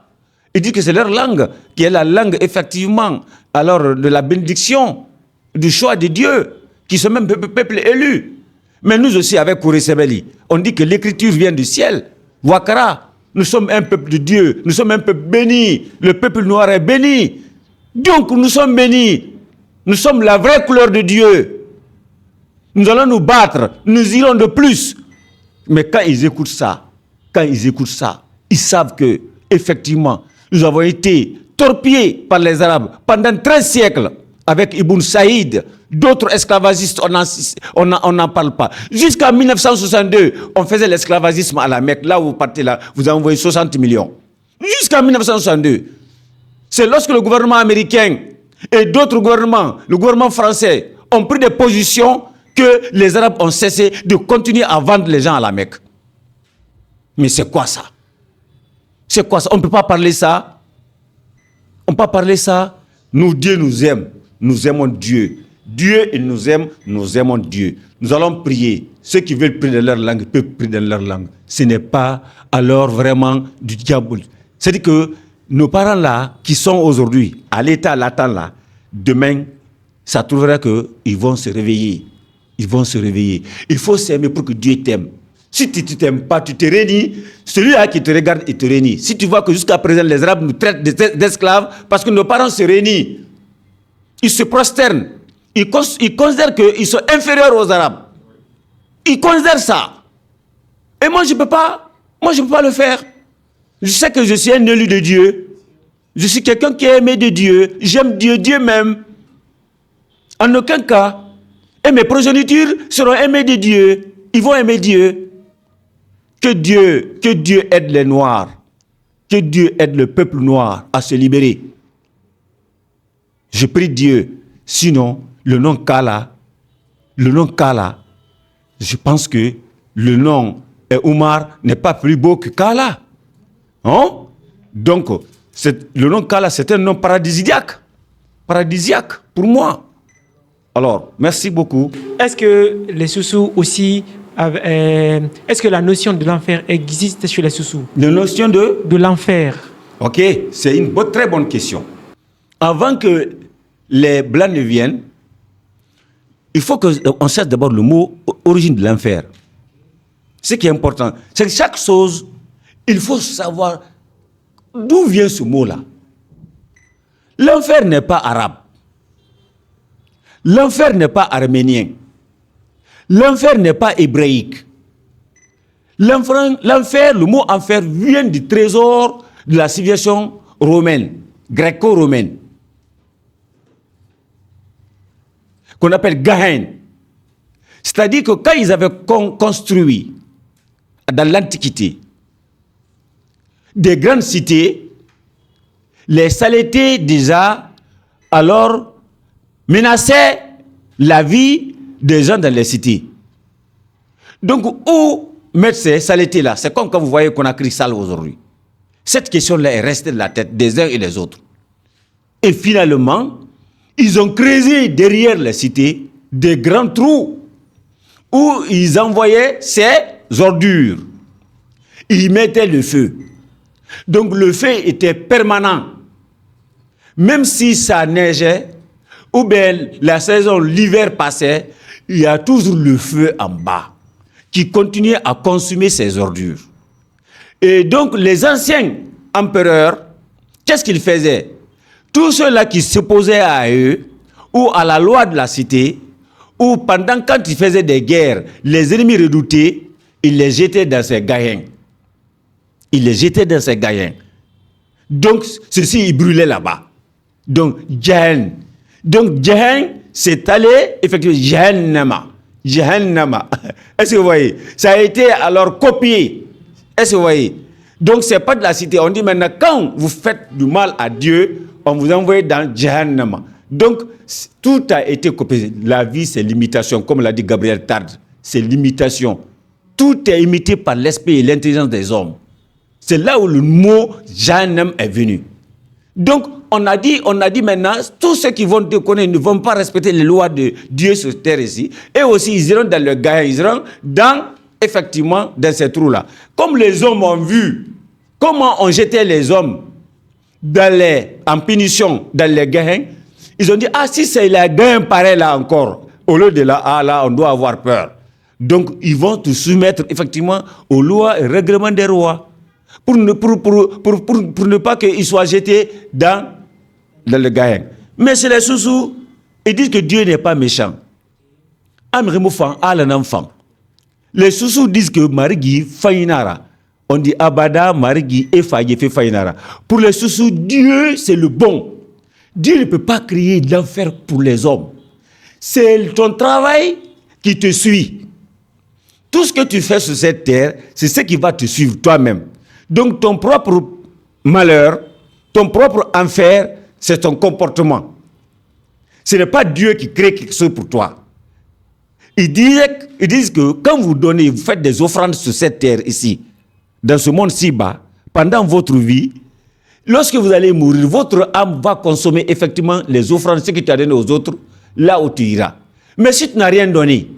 Ils disent que c'est leur langue, qui est la langue effectivement, alors de la bénédiction, du choix de Dieu, qui sont même peuple élu. Mais nous aussi, avec Kouré Sebeli, on dit que l'écriture vient du ciel. Wakara, nous sommes un peuple de Dieu, nous sommes un peuple béni, le peuple noir est béni. Donc nous sommes bénis, nous sommes la vraie couleur de Dieu. Nous allons nous battre, nous irons de plus. Mais quand ils écoutent ça, ils savent que, effectivement, nous avons été torpillés par les Arabes pendant 13 siècles avec Ibn Saïd, d'autres esclavagistes, on n'en parle pas. Jusqu'en 1962, on faisait l'esclavagisme à la Mecque. Là où vous partez, là, vous avez envoyé 60 millions. Jusqu'en 1962. C'est lorsque le gouvernement américain et d'autres gouvernements, le gouvernement français, ont pris des positions que les Arabes ont cessé de continuer à vendre les gens à la Mecque. Mais c'est quoi ça? C'est quoi ça? On ne peut pas parler ça. On ne peut pas parler ça. Nous, Dieu nous aime. Nous aimons Dieu. Dieu, il nous aime. Nous aimons Dieu. Nous allons prier. Ceux qui veulent prier dans leur langue peuvent prier dans leur langue. Ce n'est pas alors vraiment du diable. C'est-à-dire que nos parents là, qui sont aujourd'hui à l'état latent là, demain, ça trouvera qu'ils vont se réveiller. Ils vont se réveiller. Il faut s'aimer pour que Dieu t'aime. Si tu ne t'aimes pas, tu te réunis. Celui-là qui te regarde, il te réunit. Si tu vois que jusqu'à présent, les Arabes nous traitent d'esclaves parce que nos parents se réunissent, ils se prosternent. Ils considèrent qu'ils sont inférieurs aux Arabes. Ils considèrent ça. Et moi, je ne peux pas le faire. Je sais que je suis un élu de Dieu. Je suis quelqu'un qui est aimé de Dieu. J'aime Dieu, Dieu m'aime. En aucun cas. Et mes progénitures seront aimées de Dieu. Ils vont aimer Dieu. Que Dieu aide les Noirs. Que Dieu aide le peuple noir à se libérer. Je prie Dieu. Sinon, le nom Kala, je pense que le nom Oumar n'est pas plus beau que Kala. Hein? Donc, le nom Kala, c'est un nom paradisiaque. Paradisiaque pour moi. Alors, merci beaucoup. Est-ce que les Soussous aussi, est-ce que la notion de l'enfer existe chez les Soussous? La notion de l'enfer. Ok, c'est une très bonne question. Avant que les Blancs ne viennent, il faut qu'on sache d'abord le mot origine de l'enfer. Ce qui est important, c'est que chaque chose, il faut savoir d'où vient ce mot-là. L'enfer n'est pas arabe. L'enfer n'est pas arménien. L'enfer n'est pas hébraïque. L'enfer, le mot enfer vient du trésor de la civilisation romaine. gréco-romaine, qu'on appelle Gahen. C'est-à-dire que quand ils avaient construit dans l'Antiquité des grandes cités, les saletés déjà alors menaçaient la vie des gens dans les cités. Donc, où mettre ces saletés-là? C'est comme quand vous voyez qu'on a créé sale aujourd'hui. Cette question-là est restée dans la tête des uns et des autres. Et finalement, ils ont creusé derrière les cités des grands trous où ils envoyaient ces ordures. Ils mettaient le feu. Donc le feu était permanent. Même si ça neigeait, ou bien la saison, l'hiver passait, il y a toujours le feu en bas qui continuait à consumer ces ordures. Et donc les anciens empereurs, qu'est-ce qu'ils faisaient? Tous ceux-là qui s'opposaient à eux, ou à la loi de la cité, ou pendant quand ils faisaient des guerres, les ennemis redoutés, ils les jetaient dans ces gaïens. Ils les jetaient dans ces gaïens. Donc, ceux-ci, ils brûlaient là-bas. Donc, Jahannam. Donc, Jahannam, c'est allé, effectivement, Jahannama. Est-ce que vous voyez? Ça a été alors copié. Est-ce que vous voyez? Donc, ce n'est pas de la cité. On dit maintenant, quand vous faites du mal à Dieu, on vous envoie dans Jahannama. Donc, tout a été copié. La vie, c'est l'imitation. Comme l'a dit Gabriel Tarde, c'est l'imitation. Tout est imité par l'esprit et l'intelligence des hommes. C'est là où le mot Jahannam est venu. Donc, on a dit maintenant, tous ceux qui vont déconner ne vont pas respecter les lois de Dieu sur terre ici. Et aussi, ils iront dans le Gaïa, ils iront effectivement, dans ces trous-là. Comme les hommes ont vu comment on jetait les hommes en punition dans les Gaïa, ils ont dit, si c'est la Gaïa pareil là encore, au lieu de là, on doit avoir peur. Donc, ils vont te soumettre effectivement aux lois et règlements des rois. Pour ne pas qu'ils soient jetés dans le Gaïen. Mais c'est les sous-sous. Ils disent que Dieu n'est pas méchant. Les sous-sous disent que Marigi Fainara. On dit Abada, Marigi et Fainara. Pour les sous-sous, Dieu c'est le bon. Dieu ne peut pas créer l'enfer pour les hommes. C'est ton travail qui te suit. Tout ce que tu fais sur cette terre, c'est ce qui va te suivre toi-même. Donc ton propre malheur, ton propre enfer, c'est ton comportement. Ce n'est pas Dieu qui crée quelque chose pour toi. Ils disent que quand vous faites des offrandes sur cette terre ici, dans ce monde si bas, pendant votre vie, lorsque vous allez mourir, votre âme va consommer effectivement les offrandes, ce que tu as donné aux autres, là où tu iras. Mais si tu n'as rien donné,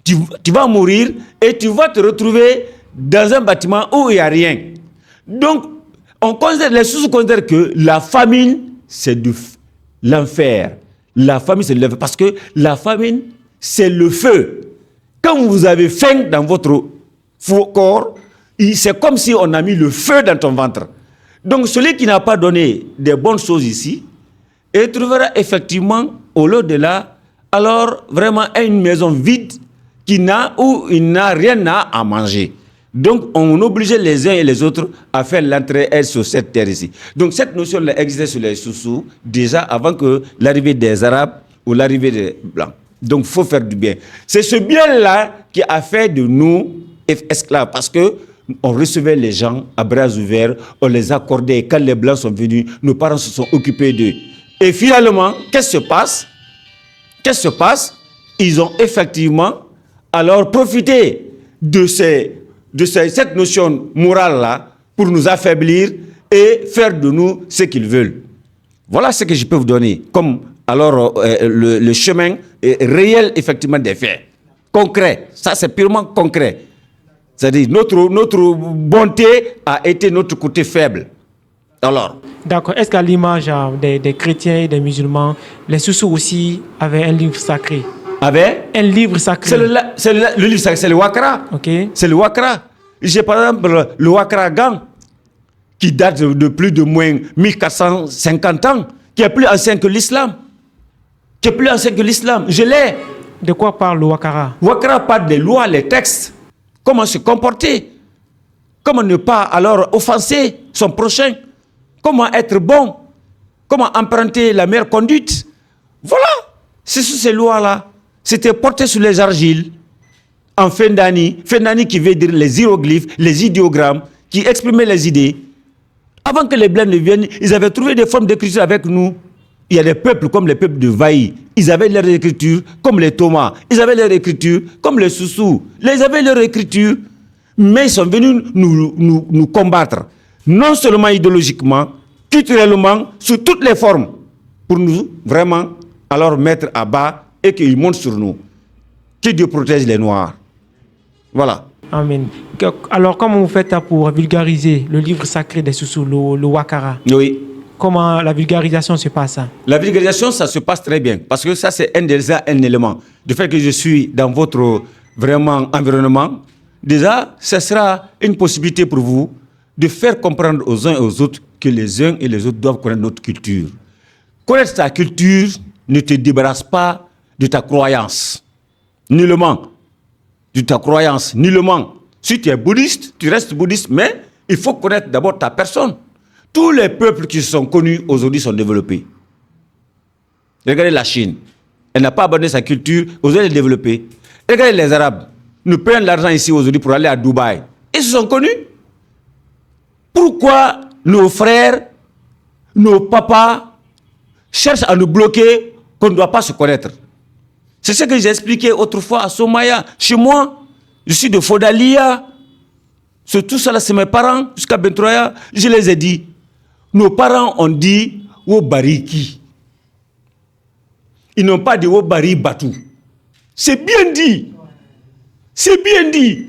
tu vas mourir et tu vas te retrouver dans un bâtiment où il n'y a rien. Donc, les sous considèrent que la famine, c'est de l'enfer. La famine, c'est de l'enfer. Parce que la famine, c'est le feu. Quand vous avez faim dans votre corps, c'est comme si on a mis le feu dans ton ventre. Donc, celui qui n'a pas donné des bonnes choses ici, il trouvera effectivement, au lieu de là, alors vraiment une maison vide où il n'a rien à manger. Donc, on obligeait les uns et les autres à faire l'entrée sur cette terre ici. Donc, cette notion-là existait sur les sous-sous déjà avant que l'arrivée des Arabes ou l'arrivée des Blancs. Donc, il faut faire du bien. C'est ce bien-là qui a fait de nous esclaves parce que on recevait les gens à bras ouverts, on les accordait. Et quand les Blancs sont venus, nos parents se sont occupés d'eux. Et finalement, qu'est-ce qui se passe? Ils ont effectivement alors profité de cette notion morale-là pour nous affaiblir et faire de nous ce qu'ils veulent. Voilà ce que je peux vous donner comme alors le chemin réel effectivement des faits. Concret, ça c'est purement concret. C'est-à-dire notre bonté a été notre côté faible. Alors. D'accord. Est-ce qu'à l'image des chrétiens et des musulmans, les sous-sous aussi avaient un livre sacré? Un livre sacré. C'est le livre sacré, c'est le Wakra. Okay. C'est le Wakra. J'ai par exemple le Wakra Gan, qui date de plus de moins 1450 ans, qui est plus ancien que l'islam. Je l'ai. De quoi parle le Wakara? Wakra parle des lois, les textes. Comment se comporter. Comment ne pas alors offenser son prochain. Comment être bon. comment emprunter la meilleure conduite. Voilà, c'est sur ces lois-là. C'était porté sur les argiles, en Fendani qui veut dire les hiéroglyphes, les idéogrammes, qui exprimaient les idées. Avant que les Blancs ne viennent, ils avaient trouvé des formes d'écriture avec nous. Il y a des peuples comme les peuples de Vaï. Ils avaient leur écriture comme les Thomas. Ils avaient leur écriture comme les Soussous. Ils avaient leur écriture, mais ils sont venus nous combattre. Non seulement idéologiquement, culturellement, sous toutes les formes, pour nous vraiment alors mettre à bas et qu'ils montent sur nous. Que Dieu protège les Noirs. Voilà. Amen. Alors, comment vous faites pour vulgariser le livre sacré des Soussous, le Wakara? Oui. Comment la vulgarisation se passe? La vulgarisation, ça se passe très bien. Parce que ça, c'est un élément. Du fait que je suis dans votre vraiment environnement, déjà, ce sera une possibilité pour vous de faire comprendre aux uns et aux autres que les uns et les autres doivent connaître notre culture. Connaître ta culture ne te débarrasse pas de ta croyance. Nullement. De ta croyance, nullement. Si tu es bouddhiste, tu restes bouddhiste, mais il faut connaître d'abord ta personne. Tous les peuples qui sont connus aujourd'hui sont développés. Regardez la Chine. Elle n'a pas abandonné sa culture, aujourd'hui elle est développée. Regardez les Arabes. Nous prennent l'argent ici aujourd'hui pour aller à Dubaï. Ils se sont connus. Pourquoi nos frères, nos papas cherchent à nous bloquer qu'on ne doit pas se connaître? C'est ce que j'ai expliqué autrefois à Somaya. Chez moi, je suis de Fodalia. Sur tout ça, c'est mes parents, jusqu'à Bentroya. Je les ai dit. Nos parents ont dit Wobariki. Ils n'ont pas dit Wobari Batou. C'est bien dit. C'est bien dit.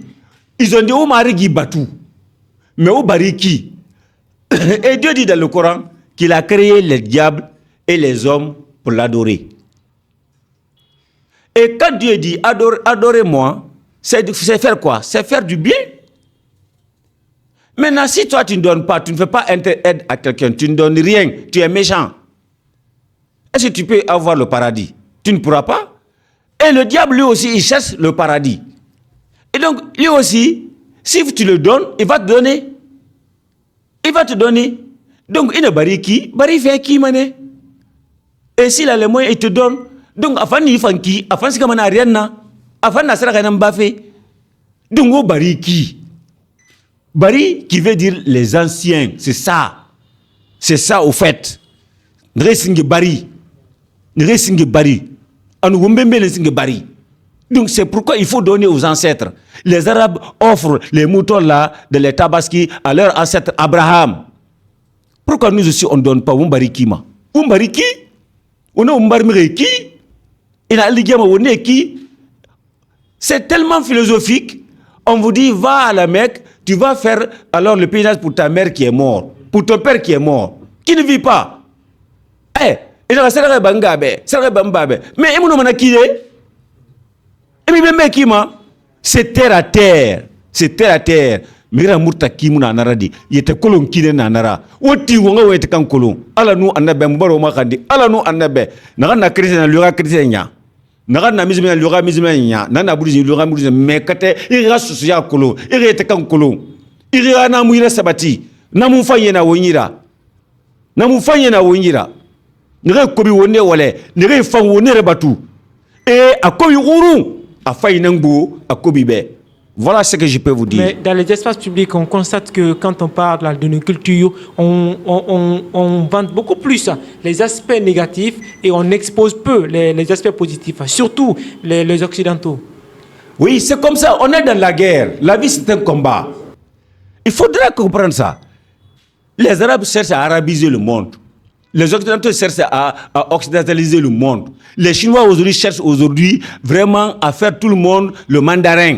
Ils ont dit Omarigi Batou. Mais Wobariki. Et Dieu dit dans le Coran qu'il a créé les diables et les hommes pour l'adorer. Et quand Dieu dit adorez-moi, c'est faire quoi? C'est faire du bien. Maintenant, si toi tu ne donnes pas, tu ne fais pas aide à quelqu'un, tu ne donnes rien, tu es méchant. Est-ce que tu peux avoir le paradis? Tu ne pourras pas. Et le diable, lui aussi, il cherche le paradis. Et donc, lui aussi, si tu le donnes, il va te donner. Il va te donner. Donc, il ne barre qui? Barre fait qui, mané? Et s'il a les moyens, il te donne. Donc, afin il fait qui? Afin c'est comme un rien na. Afin n'a sera rien bafé. Donc, au barre qui? Bari qui veut dire les anciens, c'est ça. C'est ça au fait. Nresinge Bari. Nresinge Bari. Anugumbembe nresinge Bari. Donc c'est pourquoi il faut donner aux ancêtres. Les Arabes offrent les moutons là de les tabaski à leur ancêtre Abraham. Pourquoi nous aussi on ne donne pas Umbariki ma? Umbariki? On a Umbarmireki? Il a l'igama oneki? C'est tellement philosophique. On vous dit va à la Mecque. Tu vas faire alors le pèlerinage pour ta mère qui est morte, pour ton père qui est mort, qui ne vit pas. Eh, mais c'est terre à terre. C'est terre à terre. Mira murta kimuna naradi. Yete kolon kine na nara. Woti wonga wete kan kolon. Ala nu annabe mbaro makandi. Ala nu annabe. Nagana chrétien lura chrétien. Nagana mizme lura mizme nya. Nana bouddhisme lura bouddhisme. Mais kate ira susuya kolon. Ira yete kan kolon. Ira na muira sabati. Na mu fanye na wonyira. Na mu fanye na wonyira. Nere kobi wonne wale. Nere fan wonne rebatu. Et a kobi uru. A fayi nangbo a kobi be. Voilà ce que je peux vous dire. Mais dans les espaces publics, on constate que quand on parle de nos cultures, on vante beaucoup plus les aspects négatifs et on expose peu les aspects positifs, surtout les Occidentaux. Oui, c'est comme ça. On est dans la guerre. La vie, c'est un combat. Il faudra comprendre ça. Les Arabes cherchent à arabiser le monde. Les Occidentaux cherchent à occidentaliser le monde. Les Chinois aujourd'hui cherchent vraiment à faire tout le monde le mandarin.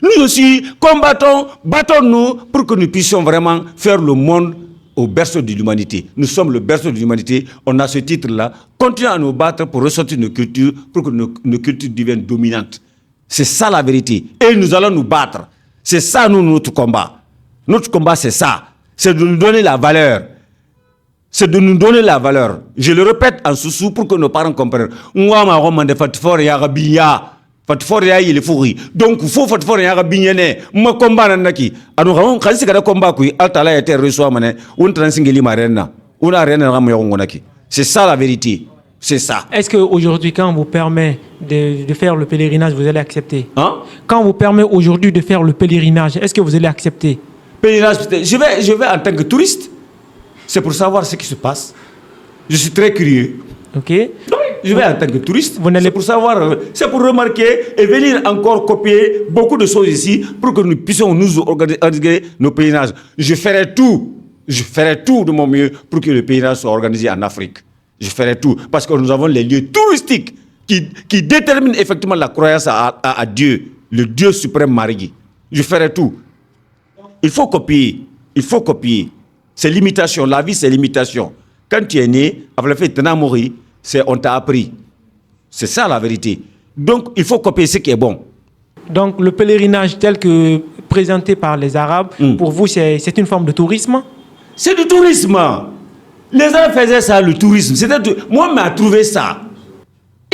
Nous aussi, combattons, battons-nous pour que nous puissions vraiment faire le monde au berceau de l'humanité. Nous sommes le berceau de l'humanité. On a ce titre-là. Continuons à nous battre pour ressortir nos cultures, pour que nos cultures deviennent dominantes. C'est ça la vérité. Et nous allons nous battre. C'est ça, notre combat. Notre combat, c'est ça. C'est de nous donner la valeur. C'est de nous donner la valeur. Je le répète en sous-sous pour que nos parents comprennent. Il est fourri. Donc, il faut faire un rabbiné. Moi, combat naki. Alors, quand c'est que le combat, qui altala été reçu à mané, on transingeli marena. On a rien à ramer. C'est ça la vérité. C'est ça. Est-ce qu'aujourd'hui, quand on vous permet de faire le pèlerinage, vous allez accepter? Hein? Quand on vous permet aujourd'hui de faire le pèlerinage, est-ce que vous allez accepter? Pèlerinage, je vais en tant que touriste. C'est pour savoir ce qui se passe. Je suis très curieux. Ok. Je vais en tant que touriste. Vous n'allez C'est pour savoir, c'est pour remarquer et venir encore copier beaucoup de choses ici pour que nous puissions nous organiser nos pèlerinages. Je ferai tout de mon mieux pour que le pèlerinage soit organisé en Afrique. Je ferai tout parce que nous avons les lieux touristiques qui déterminent effectivement la croyance à Dieu, le Dieu suprême Marie. Je ferai tout. Il faut copier. C'est l'imitation. La vie, c'est l'imitation. Quand tu es né, avec le fait de mourir, on t'a appris. C'est ça la vérité. Donc, il faut copier ce qui est bon. Donc, le pèlerinage tel que présenté par les Arabes, pour vous, c'est une forme de tourisme? C'est du tourisme. Les Arabes faisaient ça, le tourisme. Moi, il m'a trouvé ça.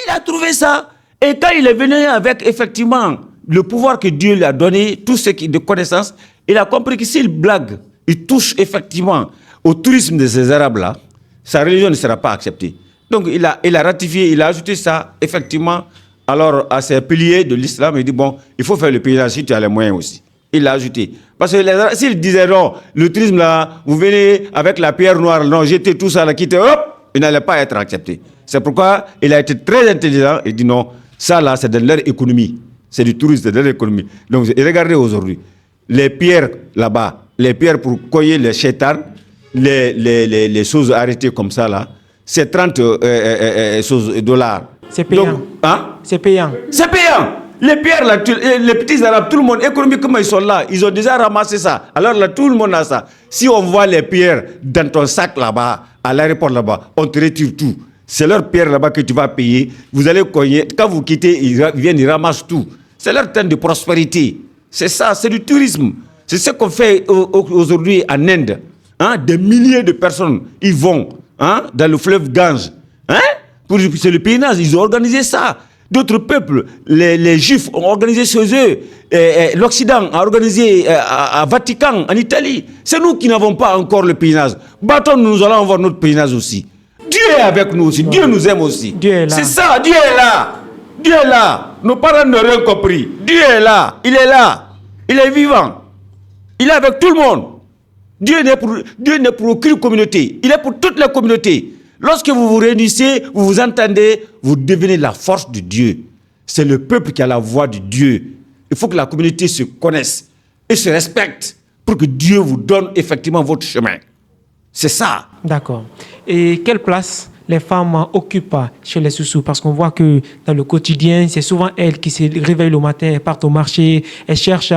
Il a trouvé ça. Et quand il est venu avec, effectivement, le pouvoir que Dieu lui a donné, tout ce qui est de connaissance, il a compris que s'il blague, il touche effectivement au tourisme de ces Arabes-là, sa religion ne sera pas acceptée. Donc, il a ratifié, il a ajouté ça, effectivement, alors à ces piliers de l'islam. Il dit, bon, il faut faire le pèlerinage si tu as les moyens aussi. Il l'a ajouté. Parce que s'il disait, non, le tourisme là, vous venez avec la pierre noire, non, jetez tout ça, là, quittez, hop, il n'allait pas être accepté. C'est pourquoi il a été très intelligent. Il dit, non, ça là, c'est de leur économie. C'est du tourisme, c'est de leur économie. Donc, regardez aujourd'hui, les pierres là-bas, les pierres pour coller les chétans, les choses arrêtées comme ça là, c'est 30 dollars. C'est payant. Donc, hein? C'est payant. C'est payant. Les pierres là, les petits Arabes, tout le monde, économiquement ils sont là, ils ont déjà ramassé ça. Alors là, tout le monde a ça. Si on voit les pierres dans ton sac là-bas, à l'aéroport là-bas, on te retire tout. C'est leur pierre là-bas que tu vas payer. Vous allez cogner. Quand vous quittez, ils viennent, ils ramassent tout. C'est leur temps de prospérité. C'est ça, c'est du tourisme. C'est ce qu'on fait aujourd'hui en Inde. Hein? Des milliers de personnes, ils vont dans le fleuve Gange. C'est le pèlerinage, ils ont organisé ça. D'autres peuples, les Juifs ont organisé chez eux. L'Occident a organisé à Vatican, en Italie. C'est nous qui n'avons pas encore le pèlerinage. Battons-nous, nous allons avoir notre pèlerinage aussi. Dieu est avec nous aussi. Dieu nous aime aussi. Dieu est là. C'est ça, Dieu est là. Dieu est là. Nos parents n'ont rien compris. Dieu est là. Il est là. Il est vivant. Il est avec tout le monde. Dieu n'est pour aucune communauté. Il est pour toutes les communautés. Lorsque vous vous réunissez, vous vous entendez, vous devenez la force de Dieu. C'est le peuple qui a la voix de Dieu. Il faut que la communauté se connaisse et se respecte pour que Dieu vous donne effectivement votre chemin. C'est ça. D'accord. Et quelle place les femmes occupent chez les Soussous? Parce qu'on voit que dans le quotidien, c'est souvent elles qui se réveillent le matin, elles partent au marché, elles cherchent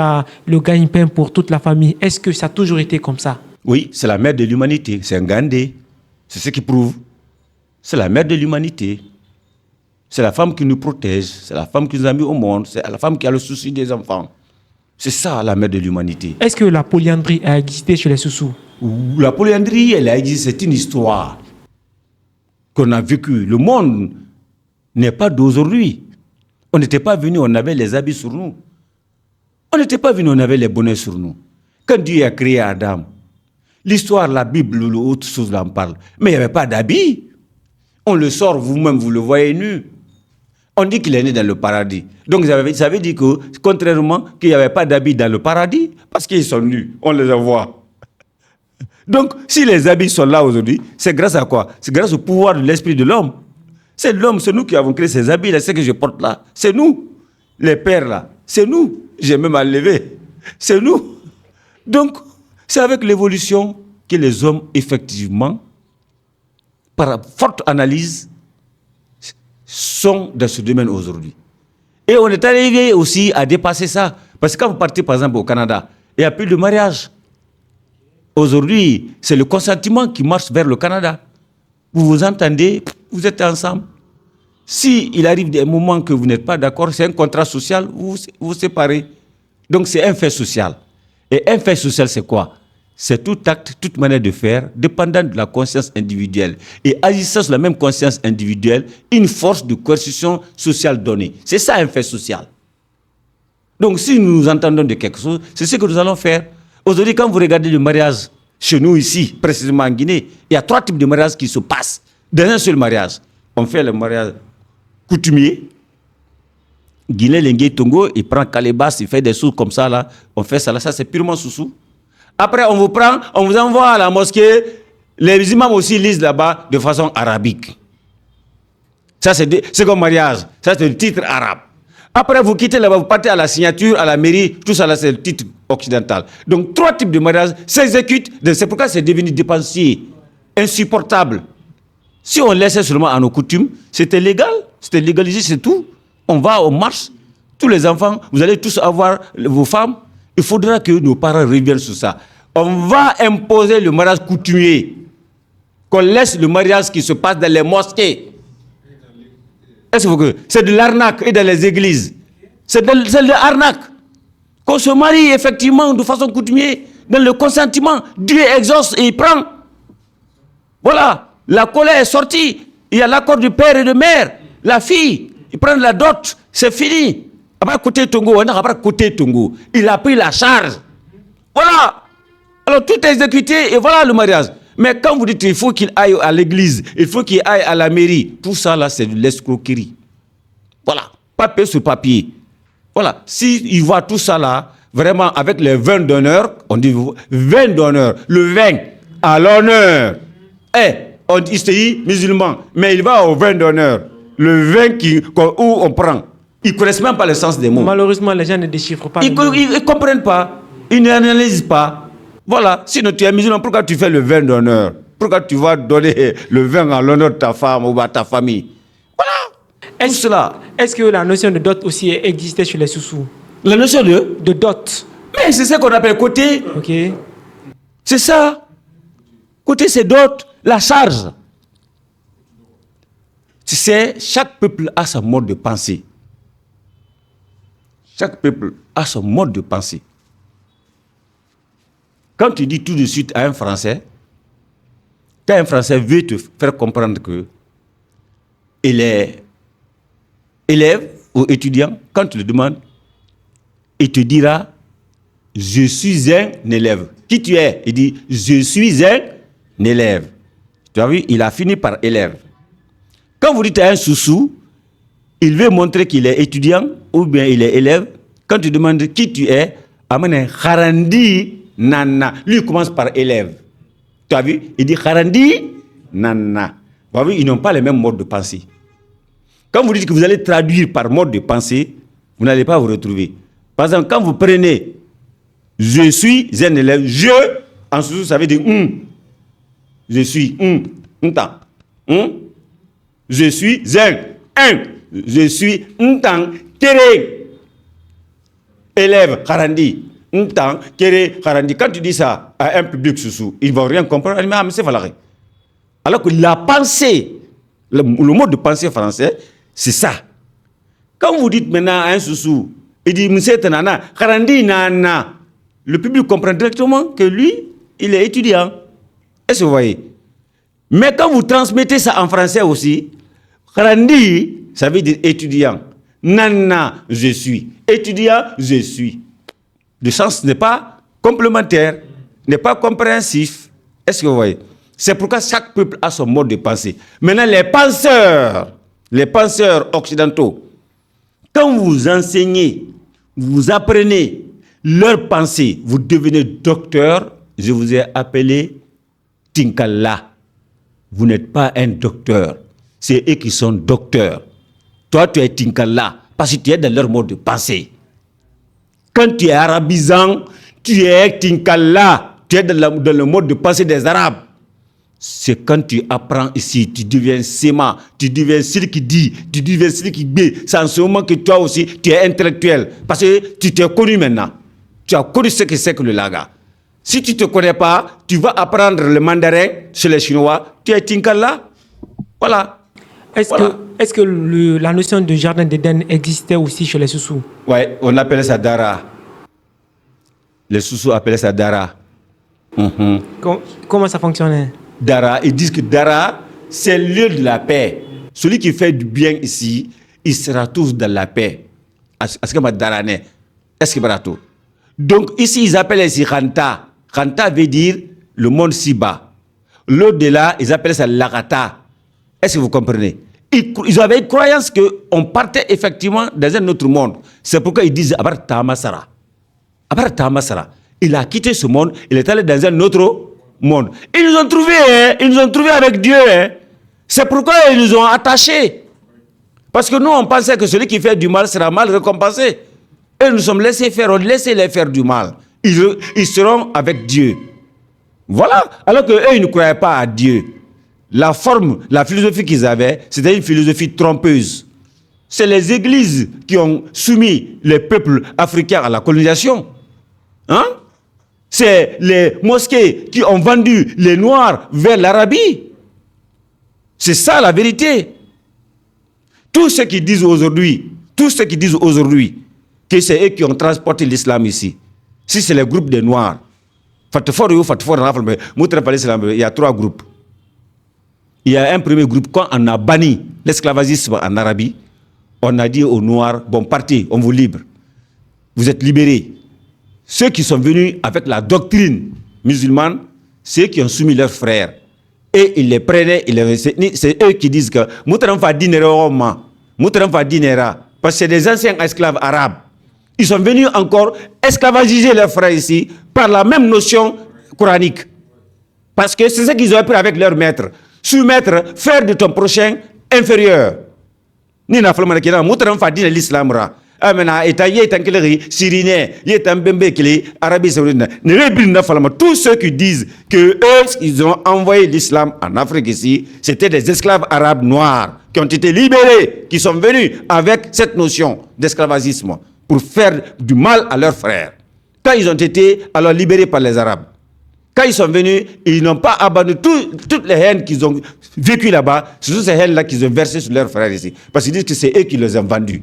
le gagne-pain pour toute la famille. Est-ce que ça a toujours été comme ça? Oui, c'est la mère de l'humanité. C'est un Gandhi. C'est ce qui prouve. C'est la mère de l'humanité. C'est la femme qui nous protège. C'est la femme qui nous a mis au monde. C'est la femme qui a le souci des enfants. C'est ça, la mère de l'humanité. Est-ce que la polyandrie a existé chez les Soussous? La polyandrie, elle a existé. C'est une histoire qu'on a vécue. Le monde n'est pas d'aujourd'hui. On n'était pas venu, on avait les habits sur nous. On n'était pas venu, on avait les bonnets sur nous. Quand Dieu a créé Adam, l'histoire, la Bible, autre chose, là, en parle. Mais il n'y avait pas d'habits. On le sort, vous-même, vous le voyez nu. On dit qu'il est né dans le paradis. Donc, ça veut dire que, contrairement, qu'il n'y avait pas d'habits dans le paradis, parce qu'ils sont nus, on les voit. Donc, si les habits sont là aujourd'hui, c'est grâce à quoi? C'est grâce au pouvoir de l'esprit de l'homme. C'est l'homme, c'est nous qui avons créé ces habits, là, ce que je porte là. C'est nous, les pères là. C'est nous. J'ai même enlevé. C'est nous. Donc, c'est avec l'évolution que les hommes, effectivement, par forte analyse, sont dans ce domaine aujourd'hui. Et on est arrivé aussi à dépasser ça. Parce que quand vous partez, par exemple, au Canada, il n'y a plus de mariage. Aujourd'hui, c'est le consentement qui marche vers le Canada. Vous vous entendez, vous êtes ensemble. S'il arrive des moments que vous n'êtes pas d'accord, c'est un contrat social, vous vous séparez. Donc c'est un fait social. Et un fait social, c'est quoi? C'est tout acte, toute manière de faire, dépendant de la conscience individuelle. Et agissant sur la même conscience individuelle, une force de coercition sociale donnée. C'est ça un fait social. Donc si nous nous entendons de quelque chose, c'est ce que nous allons faire. Aujourd'hui, quand vous regardez le mariage chez nous ici, précisément en Guinée, il y a 3 types de mariages qui se passent dans un seul mariage. On fait le mariage coutumier. Guinée, Lengue, Tongo, il prend Calébas, il fait des sous comme ça, là. On fait ça, là, ça c'est purement sous-sous. Après, on vous prend, on vous envoie à la mosquée. Les imams aussi lisent là-bas de façon arabique. Ça, c'est comme mariage. Ça, c'est le titre arabe. Après, vous quittez là-bas, vous partez à la signature, à la mairie. Tout ça, là, c'est le titre occidental. Donc, 3 types de mariage s'exécutent. C'est pourquoi c'est devenu dépensier, insupportable. Si on laissait seulement à nos coutumes, c'était légal, c'était légalisé, c'est tout. On va, on marche. Tous les enfants, vous allez tous avoir vos femmes. Il faudra que nos parents reviennent sur ça. On va imposer le mariage coutumier. Qu'on laisse le mariage qui se passe dans les mosquées. Est-ce que c'est de l'arnaque et dans les églises? C'est de l'arnaque. Qu'on se marie effectivement de façon coutumière, dans le consentement. Dieu exauce et il prend. Voilà. La colère est sortie. Il y a l'accord du père et de mère. La fille, il prend la dot. C'est fini. Après côté Tongo, il a pris la charge. Voilà. Alors tout est exécuté et voilà le mariage. Mais quand vous dites qu'il faut qu'il aille à l'église, il faut qu'il aille à la mairie, tout ça là c'est de l'escroquerie. Voilà. Papier sur papier. Voilà. S'il voit tout ça là, vraiment avec les vins d'honneur, on dit vin d'honneur, le vin à l'honneur. On dit musulman, mais il va au vin d'honneur. Le vin où on prend. Ils ne connaissent même pas le sens des mots. Malheureusement, les gens ne déchiffrent pas. Ils ne comprennent pas. Ils n'analysent pas. Voilà. Sinon, tu es musulman, pourquoi tu fais le vin d'honneur? Pourquoi tu vas donner le vin à l'honneur de ta femme ou à ta famille? Voilà. Tout cela. Est-ce que la notion de dot aussi existait chez les Soussous? La notion de dot. Mais c'est ça qu'on appelle côté. Ok. C'est ça. Côté, c'est dot. La charge. Tu sais, chaque peuple a son mode de pensée. Chaque peuple a son mode de pensée. Quand tu dis tout de suite à un Français, quand un Français veut te faire comprendre que il est élève ou étudiant, quand tu le demandes, il te dira « Je suis un élève ». Qui tu es? Il dit « Je suis un élève ». Tu as vu, il a fini par élève. Quand vous dites à un Soussou, il veut montrer qu'il est étudiant ou bien il est élève. Quand tu demandes qui tu es, amène Harandi Nana. Lui, il commence par élève. Tu as vu? Il dit Harandi Nana. Vous avez vu, ils n'ont pas les mêmes modes de pensée. Quand vous dites que vous allez traduire par mode de pensée, vous n'allez pas vous retrouver. Par exemple, quand vous prenez je suis un élève, je, en Soussou, ça veut dire je suis je suis un. Je suis kere. Élève, Harandi. Kere, Harandi. Quand tu dis ça à un public Soussou, ils ne vont rien comprendre. Mais c'est valable. Alors que la pensée, le mode de pensée français, c'est ça. Quand vous dites maintenant à un Soussou, il dit Monsieur Tanana, Harandi Nana. Le public comprend directement que lui, il est étudiant. Est-ce que vous voyez? Mais quand vous transmettez ça en français aussi, Harandi, ça veut dire étudiant. Nana, je suis. Étudiant, je suis. Le sens n'est pas complémentaire, n'est pas compréhensif. Est-ce que vous voyez? C'est pourquoi chaque peuple a son mode de pensée. Maintenant, les penseurs occidentaux, quand vous enseignez, vous apprenez leur pensée, vous devenez docteur. Je vous ai appelé Tinkala. Vous n'êtes pas un docteur. C'est eux qui sont docteurs. Toi, tu es Tinkala parce que tu es dans leur mode de pensée. Quand tu es arabisant, tu es Tinkala. Tu es dans le mode de pensée des Arabes. C'est quand tu apprends ici, tu deviens Sema, tu deviens celui qui dit, tu deviens celui qui dit. C'est en ce moment que toi aussi, tu es intellectuel. Parce que tu t'es connu maintenant. Tu as connu ce que c'est que le laga. Si tu ne te connais pas, tu vas apprendre le mandarin chez les Chinois. Tu es Tinkala. Voilà. Est-ce que la notion de jardin d'Éden existait aussi chez les Soussous? Oui, on appelait ça Dara. Les Soussous appelaient ça Dara. Comment ça fonctionnait? Dara, ils disent que Dara, c'est le lieu de la paix. Celui qui fait du bien ici, il sera tous dans la paix. Est-ce que Darane? Est-ce que Barato? Donc ici, ils appellent ici Khanta. Khanta veut dire le monde si bas. L'au-delà, ils appellent ça Lagata. Est-ce que vous comprenez? Ils avaient une croyance qu'on partait effectivement dans un autre monde. C'est pourquoi ils disent Abar Tamasara. Abar Tamasara. Il a quitté ce monde, il est allé dans un autre monde. Ils nous ont trouvés, hein? Ils nous ont trouvés avec Dieu. Hein? C'est pourquoi ils nous ont attachés. Parce que nous, on pensait que celui qui fait du mal sera mal récompensé. Et nous sommes laissés faire, on laissait les faire du mal. Ils seront avec Dieu. Voilà. Alors qu'eux, ils ne croyaient pas à Dieu. La forme, la philosophie qu'ils avaient, c'était une philosophie trompeuse. C'est les églises qui ont soumis les peuples africains à la colonisation. Hein? C'est les mosquées qui ont vendu les Noirs vers l'Arabie. C'est ça la vérité. Tous ceux qui disent aujourd'hui que c'est eux qui ont transporté l'islam ici, si c'est le groupe des Noirs, il y a 3 groupes. Il y a un premier groupe, quand on a banni l'esclavagisme en Arabie, on a dit aux Noirs, bon, partez, on vous libre. Vous êtes libérés. Ceux qui sont venus avec la doctrine musulmane, ceux qui ont soumis leurs frères. Et ils les prenaient, c'est eux qui disent que parce que c'est des anciens esclaves arabes. Ils sont venus encore esclavagiser leurs frères ici par la même notion coranique. Parce que c'est ce qu'ils ont appris avec leur maître. Soumettre, faire de ton prochain inférieur. Ni na falma kina mutaran fadina l'islam ra. Amena eta yetan keleri sirine yetan bembe kele Arabie Saoudite. Ne rebin na falma tous ceux qui disent que eux ils ont envoyé l'islam en Afrique ici, c'était des esclaves arabes noirs qui ont été libérés, qui sont venus avec cette notion d'esclavagisme pour faire du mal à leurs frères. Quand ils ont été alors libérés par les Arabes, quand ils sont venus, ils n'ont pas abandonné toutes les haines qu'ils ont vécues là-bas. Ce sont ces haines-là qu'ils ont versées sur leurs frères ici. Parce qu'ils disent que c'est eux qui les ont vendus.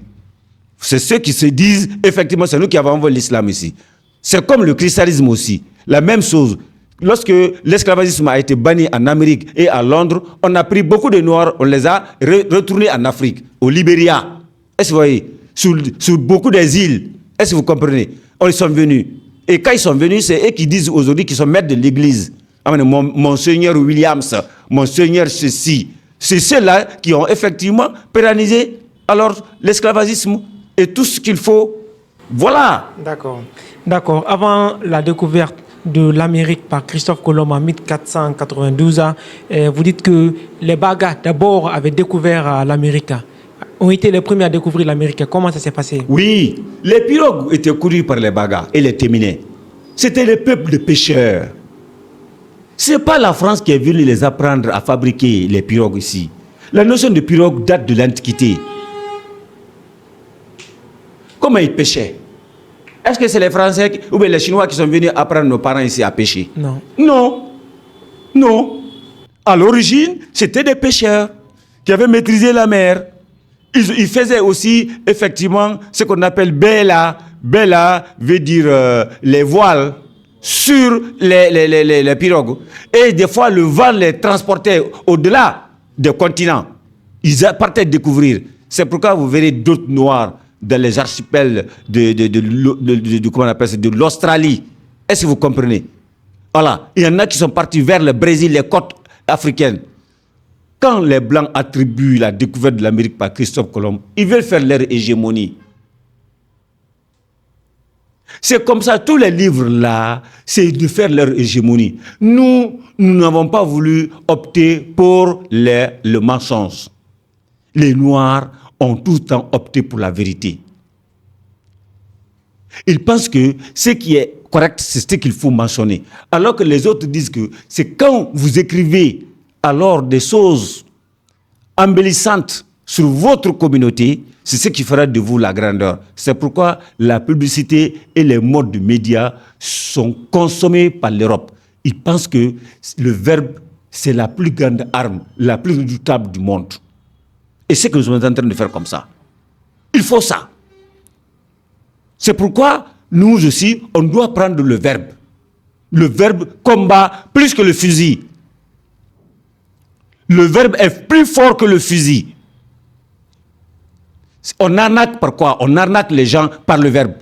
C'est ceux qui se disent, effectivement, c'est nous qui avons envoyé l'islam ici. C'est comme le christianisme aussi. La même chose. Lorsque l'esclavagisme a été banni en Amérique et à Londres, on a pris beaucoup de Noirs, on les a retournés en Afrique, au Libéria. Est-ce que vous voyez? Sur beaucoup des îles. Est-ce que vous comprenez? Ils sont venus. Et quand ils sont venus, c'est eux qui disent aujourd'hui qu'ils sont maîtres de l'église. Monseigneur Williams, Monseigneur ceci. C'est ceux-là qui ont effectivement pérennisé alors l'esclavagisme et tout ce qu'il faut. Voilà. D'accord. D'accord. Avant la découverte de l'Amérique par Christophe Colomb en 1492, vous dites que les Bagas d'abord avaient découvert l'Amérique. Ont été les premiers à découvrir l'Amérique. Comment ça s'est passé? Oui, les pirogues étaient courus par les Bagas et les Téminais. C'était le peuple de pêcheurs. Ce n'est pas la France qui est venue les apprendre à fabriquer les pirogues ici. La notion de pirogue date de l'Antiquité. Comment ils pêchaient? Est-ce que c'est les Français ou bien les Chinois qui sont venus apprendre nos parents ici à pêcher? Non. Non. Non. À l'origine, c'était des pêcheurs qui avaient maîtrisé la mer. Ils faisaient aussi, effectivement, ce qu'on appelle bella. Bella veut dire les voiles sur les pirogues. Et des fois, le vent les transportait au-delà des continents. Ils partaient découvrir. C'est pourquoi vous verrez d'autres noirs dans les archipels comment on appelle ça, de l'Australie. Est-ce que vous comprenez? Voilà. Il y en a qui sont partis vers le Brésil, les côtes africaines. Quand les Blancs attribuent la découverte de l'Amérique par Christophe Colomb, ils veulent faire leur hégémonie. C'est comme ça, tous les livres-là, c'est de faire leur hégémonie. Nous n'avons pas voulu opter pour le mensonge. Les Noirs ont tout le temps opté pour la vérité. Ils pensent que ce qui est correct, c'est ce qu'il faut mentionner. Alors que les autres disent que c'est quand vous écrivez alors des choses embellissantes sur votre communauté, c'est ce qui fera de vous la grandeur. C'est pourquoi la publicité et les modes de médias sont consommés par l'Europe. Ils pensent que le verbe, c'est la plus grande arme, la plus redoutable du monde. Et c'est ce que nous sommes en train de faire comme ça. Il faut ça. C'est pourquoi nous aussi, on doit prendre le verbe. Le verbe combat plus que le fusil. Le verbe est plus fort que le fusil. On arnaque par quoi? On arnaque les gens par le verbe.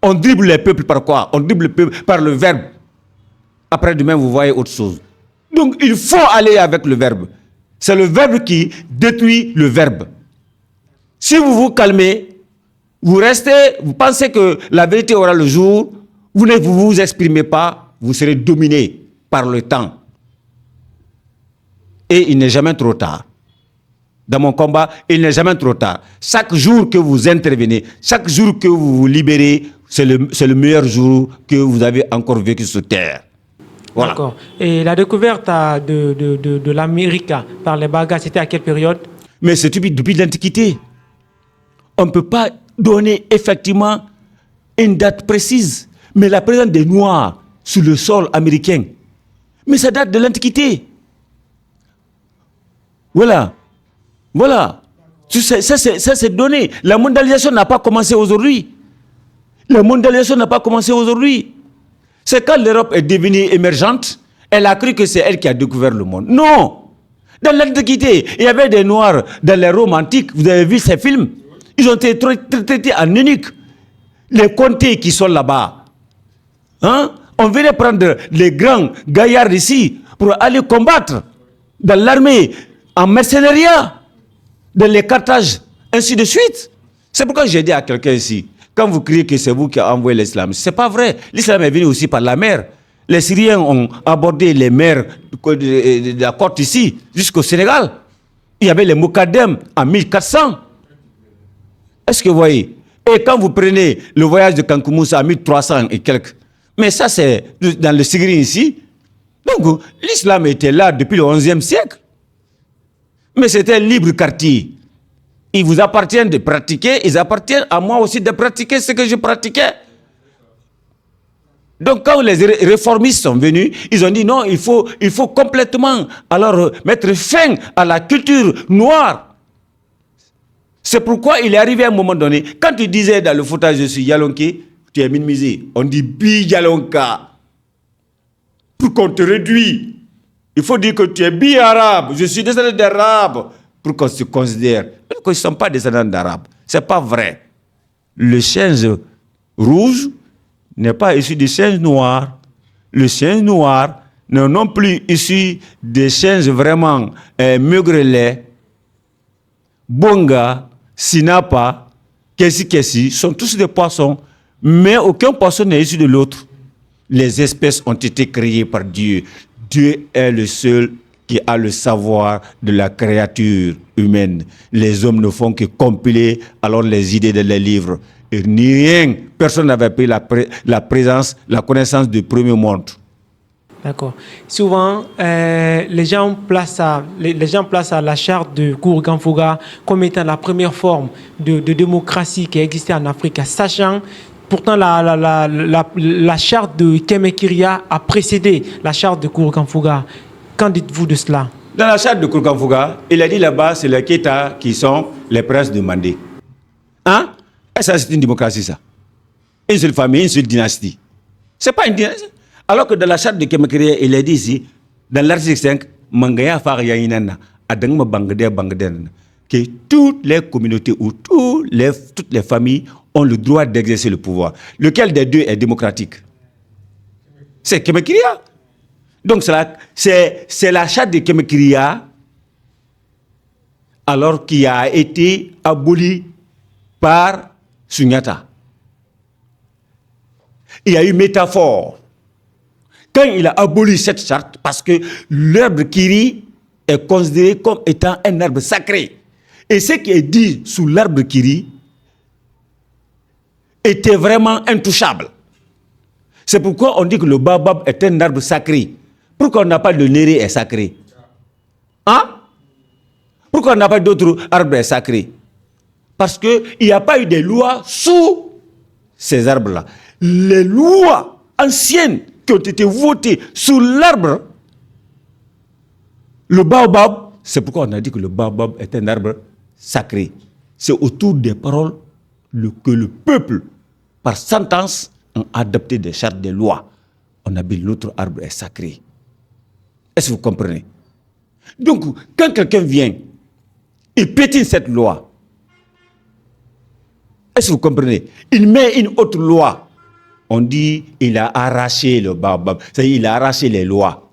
On dribble les peuples par quoi? On dribble les peuples par le verbe. Après demain, vous voyez autre chose. Donc, il faut aller avec le verbe. C'est le verbe qui détruit le verbe. Si vous vous calmez, vous restez, vous pensez que la vérité aura le jour, vous ne vous exprimez pas, vous serez dominé par le temps. Et il n'est jamais trop tard. Dans mon combat, il n'est jamais trop tard. Chaque jour que vous intervenez, chaque jour que vous vous libérez, c'est le meilleur jour que vous avez encore vécu sur Terre. Voilà. D'accord. Et la découverte de l'Amérique par les Bagas, c'était à quelle période? Mais c'est depuis l'Antiquité. On ne peut pas donner effectivement une date précise. Mais la présence des Noirs sur le sol américain, mais ça date de l'Antiquité. Voilà. Voilà. Ça, c'est donné. La mondialisation n'a pas commencé aujourd'hui. La mondialisation n'a pas commencé aujourd'hui. C'est quand l'Europe est devenue émergente, elle a cru que c'est elle qui a découvert le monde. Non. Dans l'Antiquité, il y avait des Noirs dans les Roms antiques. Vous avez vu ces films? Ils ont été traités en eunuques. Les comtés qui sont là-bas. Hein? On venait prendre les grands gaillards ici pour aller combattre dans l'armée, en mercenariat, dans les Carthages, ainsi de suite. C'est pourquoi j'ai dit à quelqu'un ici, quand vous criez que c'est vous qui avez envoyé l'islam, c'est pas vrai. L'islam est venu aussi par la mer. Les Syriens ont abordé les mers de la côte ici, jusqu'au Sénégal. Il y avait les Moukadem en 1400. Est-ce que vous voyez? Et quand vous prenez le voyage de Kankoumoussa à 1300 et quelques, mais ça c'est dans le Tigri ici. Donc l'islam était là depuis le 11e siècle. Mais c'était un libre quartier. Il vous appartient de pratiquer, il appartient à moi aussi de pratiquer ce que je pratiquais. Donc quand les réformistes sont venus, ils ont dit non, il faut complètement alors mettre fin à la culture noire. C'est pourquoi il est arrivé à un moment donné, quand tu disais dans le footage je suis Yalonké, tu es minimisé. On dit Bi Yalonka. Pour qu'on te réduise. Il faut dire que tu es bi-arabe. Je suis descendant d'arabe. Pour qu'on se considère. Ils ne sont pas descendants d'arabe. Ce n'est pas vrai. Le singe rouge n'est pas issu du singe noir. Le singe noir n'est non plus issu des singes vraiment meugrelets. Bonga, Sinapa, Kessi, sont tous des poissons. Mais aucun poisson n'est issu de l'autre. Les espèces ont été créées par Dieu. Dieu est le seul qui a le savoir de la créature humaine. Les hommes ne font que compiler alors les idées de les livres. Et ni rien, personne n'avait pris la présence, la connaissance du premier monde. D'accord. Souvent, les gens placent la charte de Kourgan-Fouga comme étant la première forme de démocratie qui a existé en Afrique, sachant pourtant la charte de Kemekiria a précédé la charte de Kourgan-Fouga. Qu'en dites-vous de cela? Dans la charte de Kourgan-Fouga, il a dit là-bas, c'est les Keita qui sont les princes de Mandé. Hein? Et ça, c'est une démocratie, ça. Une seule famille, une seule dynastie. C'est pas une dynastie. Alors que dans la charte de Kemekiria, il a dit ici, dans l'article 5, Mangaya Faryainana, Adangma Bangladesh, que toutes les communautés ou toutes les familles ont le droit d'exercer le pouvoir. Lequel des deux est démocratique? C'est Kemekiria. Donc c'est la charte de Kemekiria alors qui a été abolie par Sunyata. Il y a eu métaphore. Quand il a aboli cette charte, parce que l'arbre Kiri est considéré comme étant un arbre sacré. Et ce qui est dit sous l'arbre Kiri était vraiment intouchable. C'est pourquoi on dit que le baobab est un arbre sacré. Pourquoi on n'a pas de néré est sacré? Hein? Pourquoi on n'a pas d'autres arbres sacrés? Parce qu'il n'y a pas eu de lois sous ces arbres-là. Les lois anciennes qui ont été votées sous l'arbre, le baobab, c'est pourquoi on a dit que le baobab est un arbre sacré. C'est autour des paroles que le peuple, par sentence, a adopté des chartes, des lois. On a dit que l'autre arbre est sacré. Est-ce que vous comprenez? Donc, quand quelqu'un vient, il pétine cette loi. Est-ce que vous comprenez? Il met une autre loi. On dit il a arraché le baobab. C'est-à-dire il a arraché les lois.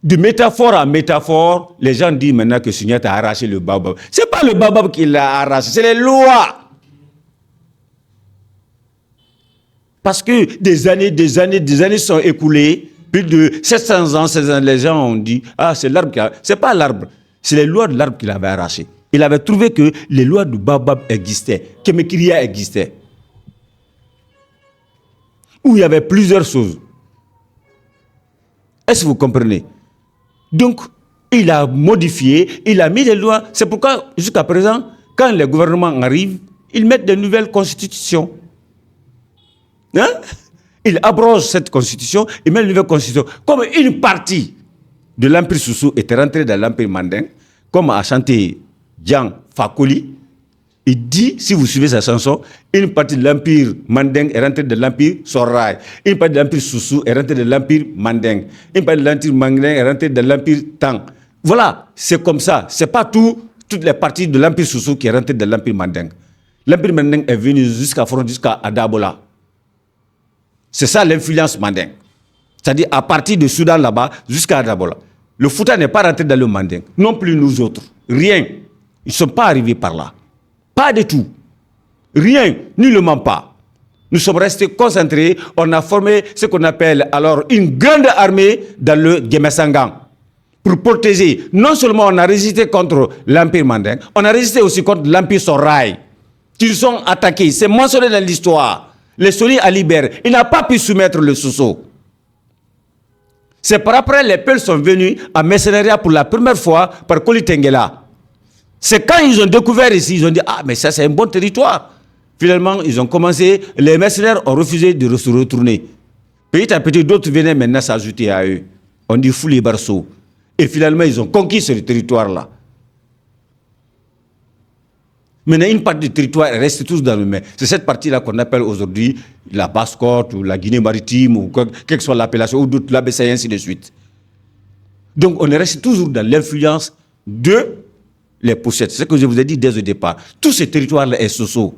De métaphore en métaphore, les gens disent maintenant que Sunyata a arraché le baobab. Ce n'est pas le baobab qui l'a arraché, c'est les lois. Parce que des années sont écoulées, plus de 700 ans, les gens ont dit, ah, c'est l'arbre qui a... C'est pas l'arbre, c'est les lois de l'arbre qu'il avait arraché. Il avait trouvé que les lois du baobab existaient, que Mekiria existait. Où il y avait plusieurs choses. Est-ce que vous comprenez? Donc, il a modifié, il a mis des lois. C'est pourquoi, jusqu'à présent, quand les gouvernements arrivent, ils mettent de nouvelles constitutions. Hein? Ils abrogent cette constitution, ils mettent une nouvelle constitution. Comme une partie de l'Empire Soussou était rentrée dans l'Empire Manding, comme a chanté Jean Fakoli, il dit, si vous suivez sa chanson, une partie de l'Empire Manding est rentrée de l'Empire Soraï, une partie de l'Empire Soussou est rentrée de l'Empire Manding, une partie de l'Empire Manding est rentrée de l'Empire Tang. Voilà, c'est comme ça. C'est pas toutes les parties de l'Empire Soussou qui est rentrée de l'Empire Manding. L'Empire Manding est venu jusqu'à Adabola. C'est ça l'influence Manding. C'est-à-dire à partir de Soudan là-bas jusqu'à Adabola. Le Fouta n'est pas rentré dans le Manding. Non plus nous autres. Rien. Ils ne sont pas arrivés par là. Pas du tout. Rien. Nullement pas. Nous sommes restés concentrés. On a formé ce qu'on appelle alors une grande armée dans le Gemesangan. Pour protéger. Non seulement on a résisté contre l'Empire Manding, on a résisté aussi contre l'Empire Soraï. Qui sont attaqués. C'est mentionné dans l'histoire. Les Soli à Libère, il n'a pas pu soumettre le Soso. C'est par après les Peuls sont venus en mercenariat pour la première fois par Koli Tengela. C'est quand ils ont découvert ici, ils ont dit, ah mais ça c'est un bon territoire. Finalement, ils ont commencé, les mercenaires ont refusé de se retourner. Petit à petit, d'autres venaient maintenant s'ajouter à eux. On dit fou les barceaux. Et finalement, ils ont conquis ce territoire-là. Maintenant, une partie du territoire reste tous dans le main. C'est cette partie-là qu'on appelle aujourd'hui la Basse-Côte ou la Guinée-Maritime ou quelle que soit l'appellation, ou d'autres, l'ABC et ainsi de suite. Donc, on est resté toujours dans l'influence de les pochettes. C'est ce que je vous ai dit dès le départ. Tout ce territoire-là est soso.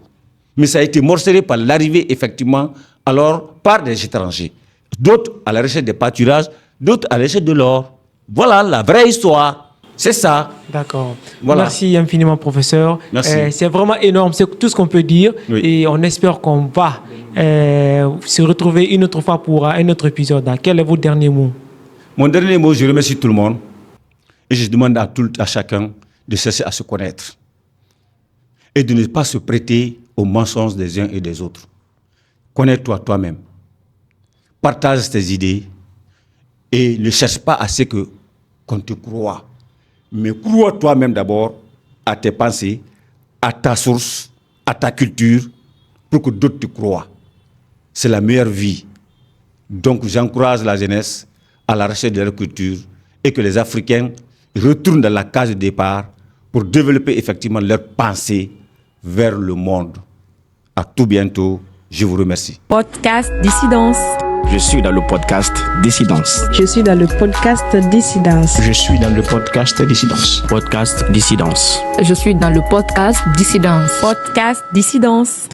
Mais ça a été morcelé par l'arrivée, effectivement, alors par des étrangers. D'autres à la recherche des pâturages, d'autres à la recherche de l'or. Voilà la vraie histoire. C'est ça. D'accord. Voilà. Merci infiniment, professeur. Merci. C'est vraiment énorme, c'est tout ce qu'on peut dire. Oui. Et on espère qu'on va se retrouver une autre fois pour un autre épisode. Quel est votre dernier mot? Mon dernier mot, je remercie tout le monde. Et je demande à chacun de cesser à se connaître. Et de ne pas se prêter aux mensonges des uns et des autres. Connais-toi toi-même. Partage tes idées. Et ne cherche pas à ce qu'on te croie. Mais crois toi-même d'abord à tes pensées, à ta source, à ta culture, pour que d'autres te croient. C'est la meilleure vie. Donc j'encourage la jeunesse à la recherche de leur culture et que les Africains retournent dans la case de départ pour développer effectivement leurs pensées vers le monde. À tout bientôt. Je vous remercie. Podcast Dissidence. Je suis dans le podcast Dissidence. Je suis dans le podcast Dissidence. Je suis dans le podcast Dissidence. Podcast Dissidence. Je suis dans le podcast Dissidence. Podcast Dissidence.